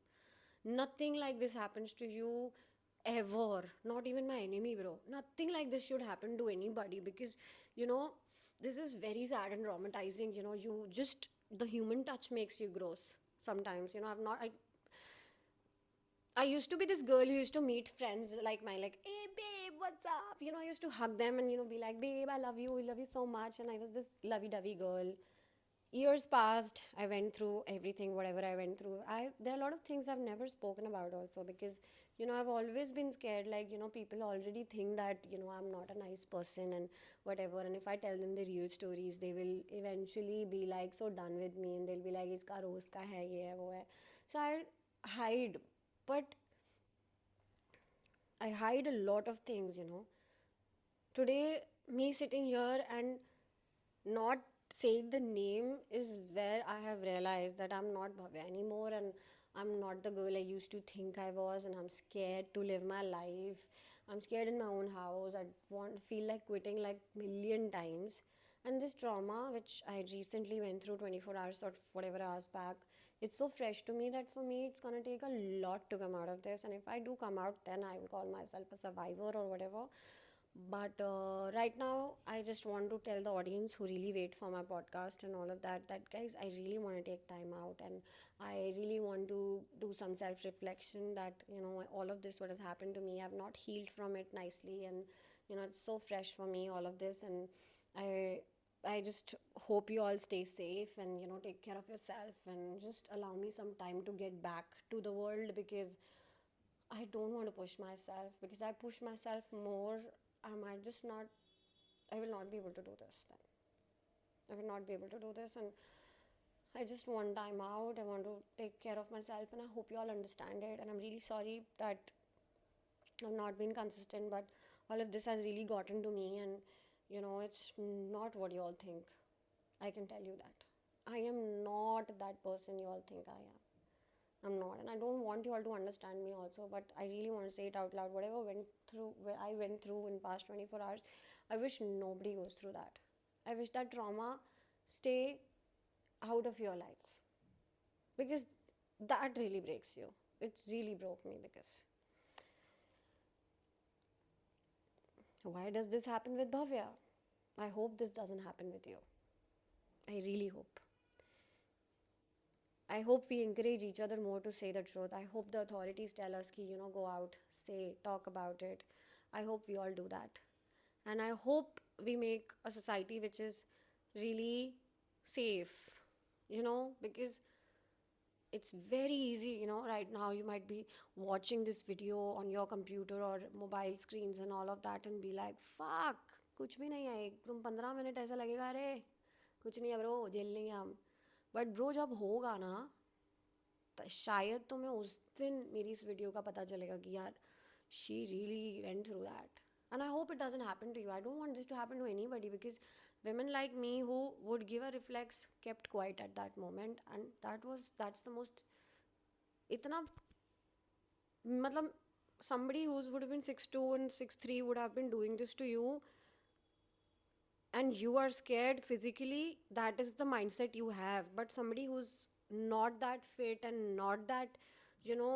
Nothing like this happens to you ever. Not even my enemy, bro. Nothing like this should happen to anybody, because you know this is very sad and traumatizing. You just, the human touch makes you gross sometimes. I used to be this girl who used to meet friends like mine, like, hey babe, what's up? I used to hug them and be like, babe, I love you, we love you so much. And I was this lovey-dovey girl. Years passed, I went through everything, whatever I went through. There are a lot of things I've never spoken about also, because I've always been scared, like, people already think that I'm not a nice person and whatever, and if I tell them the real stories, they will eventually be like so done with me, and they'll be like, iska roast ka hai, ye hai, wo hai. So hide but I hide a lot of things. Today, me sitting here and not saying the name is where I have realized that I'm not Bhavya anymore, and I'm not the girl I used to think I was, and I'm scared to live my life. I'm scared in my own house. I feel like quitting like million times. And this trauma, which I recently went through 24 hours or whatever hours back, it's so fresh to me that for me it's gonna take a lot to come out of this. And if I do come out, then I will call myself a survivor or whatever. But right now, I just want to tell the audience who really wait for my podcast and all of that, that guys, I really want to take time out, and I really want to do some self reflection, that, all of this, what has happened to me, I've not healed from it nicely. And, it's so fresh for me, all of this. And I. I just hope you all stay safe and take care of yourself, and just allow me some time to get back to the world, because I don't want to push myself, because I push myself more, I might just not, I will not be able to do this then. I will not be able to do this, and I just want time out. I want to take care of myself, and I hope you all understand it. And I'm really sorry that I've not been consistent, but all of this has really gotten to me, and it's not what you all think. I can tell you that. I am not that person you all think I am. I'm not, and I don't want you all to understand me also, but I really want to say it out loud. Where I went through in past 24 hours, I wish nobody goes through that. I wish that trauma stay out of your life, because that really breaks you. It really broke me, because why does this happen with Bhavya? I hope this doesn't happen with you. I really hope. I hope we encourage each other more to say the truth. I hope the authorities tell us ki, go out, say, talk about it. I hope we all do that. And I hope we make a society which is really safe, because it's very easy, right now you might be watching this video on your computer or mobile screens and all of that and be like, fuck, कुछ भी नहीं है, तुम 15 minute ऐसा लगेगा, अरे कुछ नहीं है ब्रो, झेल लेंगे हम. बट ब्रो जब होगा ना, शायद तुम्हें उस दिन मेरी इस वीडियो का पता चलेगा कि यार she really went through that. And I hope it doesn't happen to you. I don't want this to happen to anybody, because women like me who would give a reflex kept quiet at that moment, and that's the most itna matlab somebody who would have been 6'2" and 6'3" would have been doing this to you, and you are scared physically. That is the mindset you have. But somebody who's not that fit and not that, you know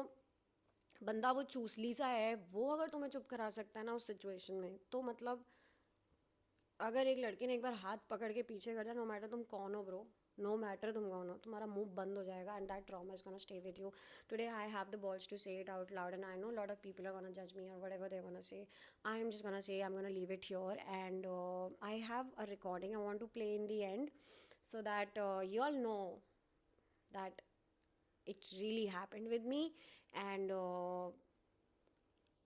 बंदा वो चूसली सा है, वो अगर तुम्हें चुप करा सकता है ना उस सिचुएशन में, तो मतलब अगर एक लड़के ने एक बार हाथ पकड़ के पीछे कर दिया, नो मैटर तुम कौन हो ब्रो, नो मैटर तुम कौन हो, तुम्हारा मुंह बंद हो जाएगा, and that trauma is gonna stay with you. Today I have the balls to say it out loud, and I know lot of people are gonna जज मी और whatever they gonna say. I M just gonna say I am gonna leave it here, and I have a recording I want to play in the end, so that you all know that it really happened with me, and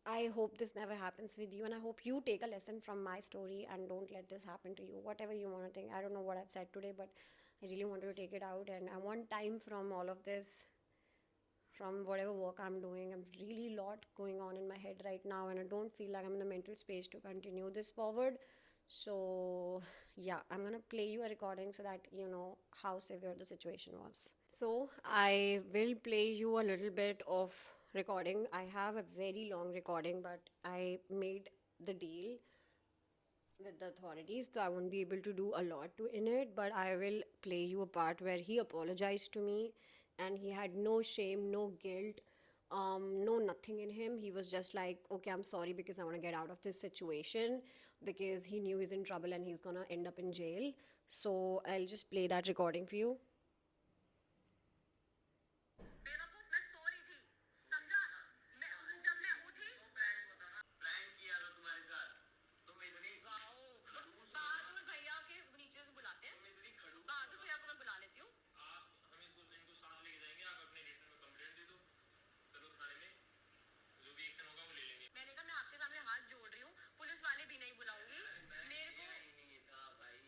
I hope this never happens with you, and I hope you take a lesson from my story and don't let this happen to you. Whatever you want to think, I don't know what I've said today, but I really wanted to take it out, and I want time from all of this, from whatever work I'm doing. I'm really a lot going on in my head right now, and I don't feel like I'm in the mental space to continue this forward. So, yeah, I'm gonna play you a recording so that you know how severe the situation was. So, I will play you a little bit of recording. I have a very long recording, but I made the deal with the authorities, so I won't be able to do a lot in it, but I will play you a part where he apologized to me, and he had no shame, no guilt, no nothing in him. He was just like, okay, I'm sorry because I want to get out of this situation, because he knew he's in trouble and he's gonna end up in jail. So I'll just play that recording for you. बेवकूफ, मैं सो रही थी, समझा? जब मैं उठी, prank किया था तुम्हारे साथ. तुम इतनी बहादुर भैया के नीचे से बुलाते हैं. तुम इतनी खड़ूस, बहादुर भैया को मैं बुला लेती हूँ. हम इनको साथ लेके जाएंगे. आप अपने रिटर्न में कंप्लेंट दे दो. चलो थाने में, जो भी एक्शन होगा वो ले लेंगे. मैंने कहा मैं आपके सामने हाथ जोड़ रही हूँ, पुलिस वाले भी नहीं बुलाऊंगी. मेरे को नहीं था भाई,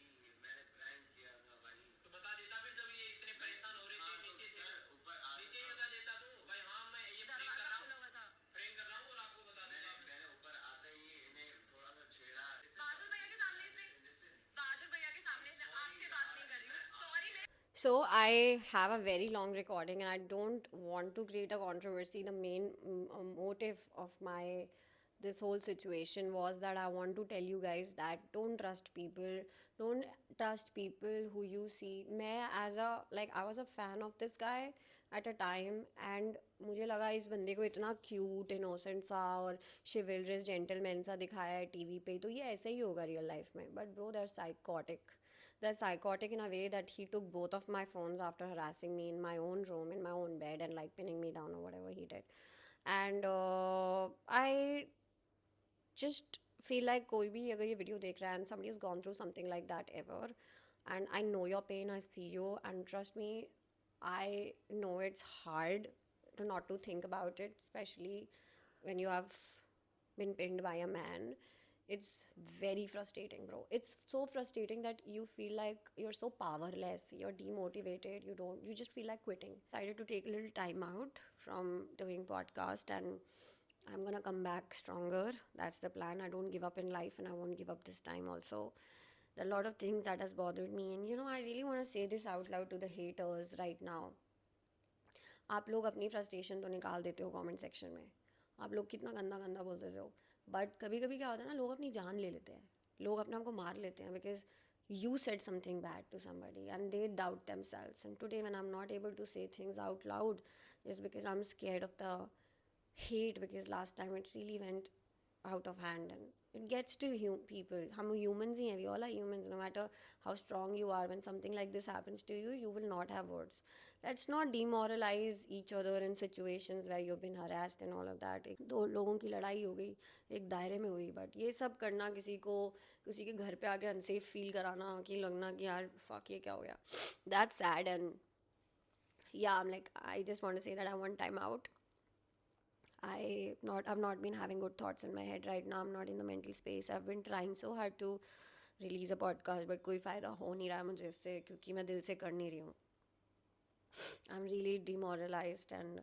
मैंने प्रैंक किया था भाई. तो बता देता फिर, जब ये इतने परेशान हो रहे थे नीचे से, ऊपर नीचे बता देता तू भाई. हाँ, मैं ये दरवाजा खुला हुआ था, प्रैंक कर रहा हूँ, और आपको बता देता. मैंने ऊपर आते ही इन्हें थोड़ा सा छेड़ा. बहादुर भैया के सामने से, बहादुर भैया के सामने से आपसे बात नहीं कर रही हूँ. Sorry. So I have a very long recording, and I don't want to create a controversy. The main motive of my this whole situation was that I want to tell you guys that don't trust people. Don't trust people who you see. I was a fan of this guy at a time, and मुझे लगा इस बंदे को इतना cute, innocent सा और शिवलरस gentleman सा दिखाया है टीवी पे, तो ये ऐसे ही होगा रियल लाइफ में. But bro, they're psychotic. They're psychotic in a way that he took both of my phones after harassing me in my own room, in my own bed, and like pinning me down or whatever he did. And I just feel like कोई भी अगर ये video देख रहा है and somebody has gone through something like that ever, and I know your pain, I see you, and trust me, I know it's hard to not to think about it, especially when you have been pinned by a man. It's very frustrating, bro. It's so frustrating that you feel like you're so powerless, you're demotivated, you just feel like quitting. Decided to take a little time out from doing podcast, and I'm gonna come back stronger. That's the plan. I don't give up in life, and I won't give up this time also. There are a lot of things that has bothered me, and I really want to say this out loud to the haters right now. आप लोग अपनी frustration तो निकाल देते हो comment section में, आप लोग कितना गंदा गंदा बोल देते हो, बट कभी कभी क्या होता है ना, लोग अपनी जान ले लेते हैं, लोग अपने आप को मार लेते हैं, because you said something bad to somebody and they doubt themselves. And today, when I'm not able to say things out loud, is because I'm scared of the hate, because last time it really went out of hand and it gets to people. हम humans ही हैं, we all are humans. No matter how strong you are, when something like this happens to you, you will not have words. Let's not demoralize each other in situations where you've been harassed and all of that. एक दो लोगों की लड़ाई हो गई एक दायरे में हुई, बट ये सब करना, किसी के घर पे आके अनसेफ फील कराना, कि लगना कि यार fuck ये क्या हो गया, that's sad. And yeah, I just want to say that I want time out. I've not been having good thoughts in my head right now. I'm not in the mental space. I've been trying so hard to release a podcast, but कोई फ़ायदा हो नहीं रहा है मुझे इससे, क्योंकि मैं दिल से कर नहीं रही हूँ. I'm really demoralized and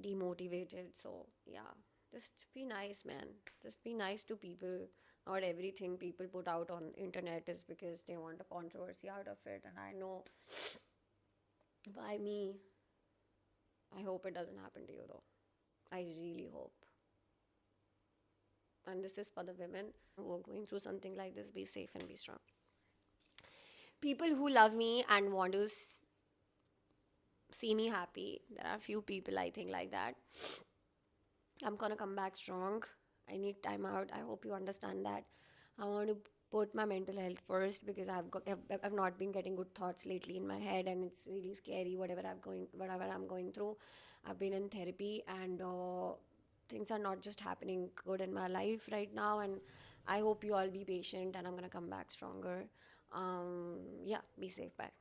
demotivated. So yeah, just be nice, man. Just be nice to people. Not everything people put out on internet is because they want a controversy out of it. And I know, why me? I hope it doesn't happen to you though. I really hope. And this is for the women who are going through something like this. Be safe and be strong. People who love me and want to see me happy, there are few people I think like that. I'm gonna come back strong. I need time out. I hope you understand that. I want to put my mental health first, because I've not been getting good thoughts lately in my head, and it's really scary. Whatever I'm going through, I've been in therapy, and things are not just happening good in my life right now. And I hope you all be patient, and I'm gonna come back stronger. Yeah, be safe. Bye.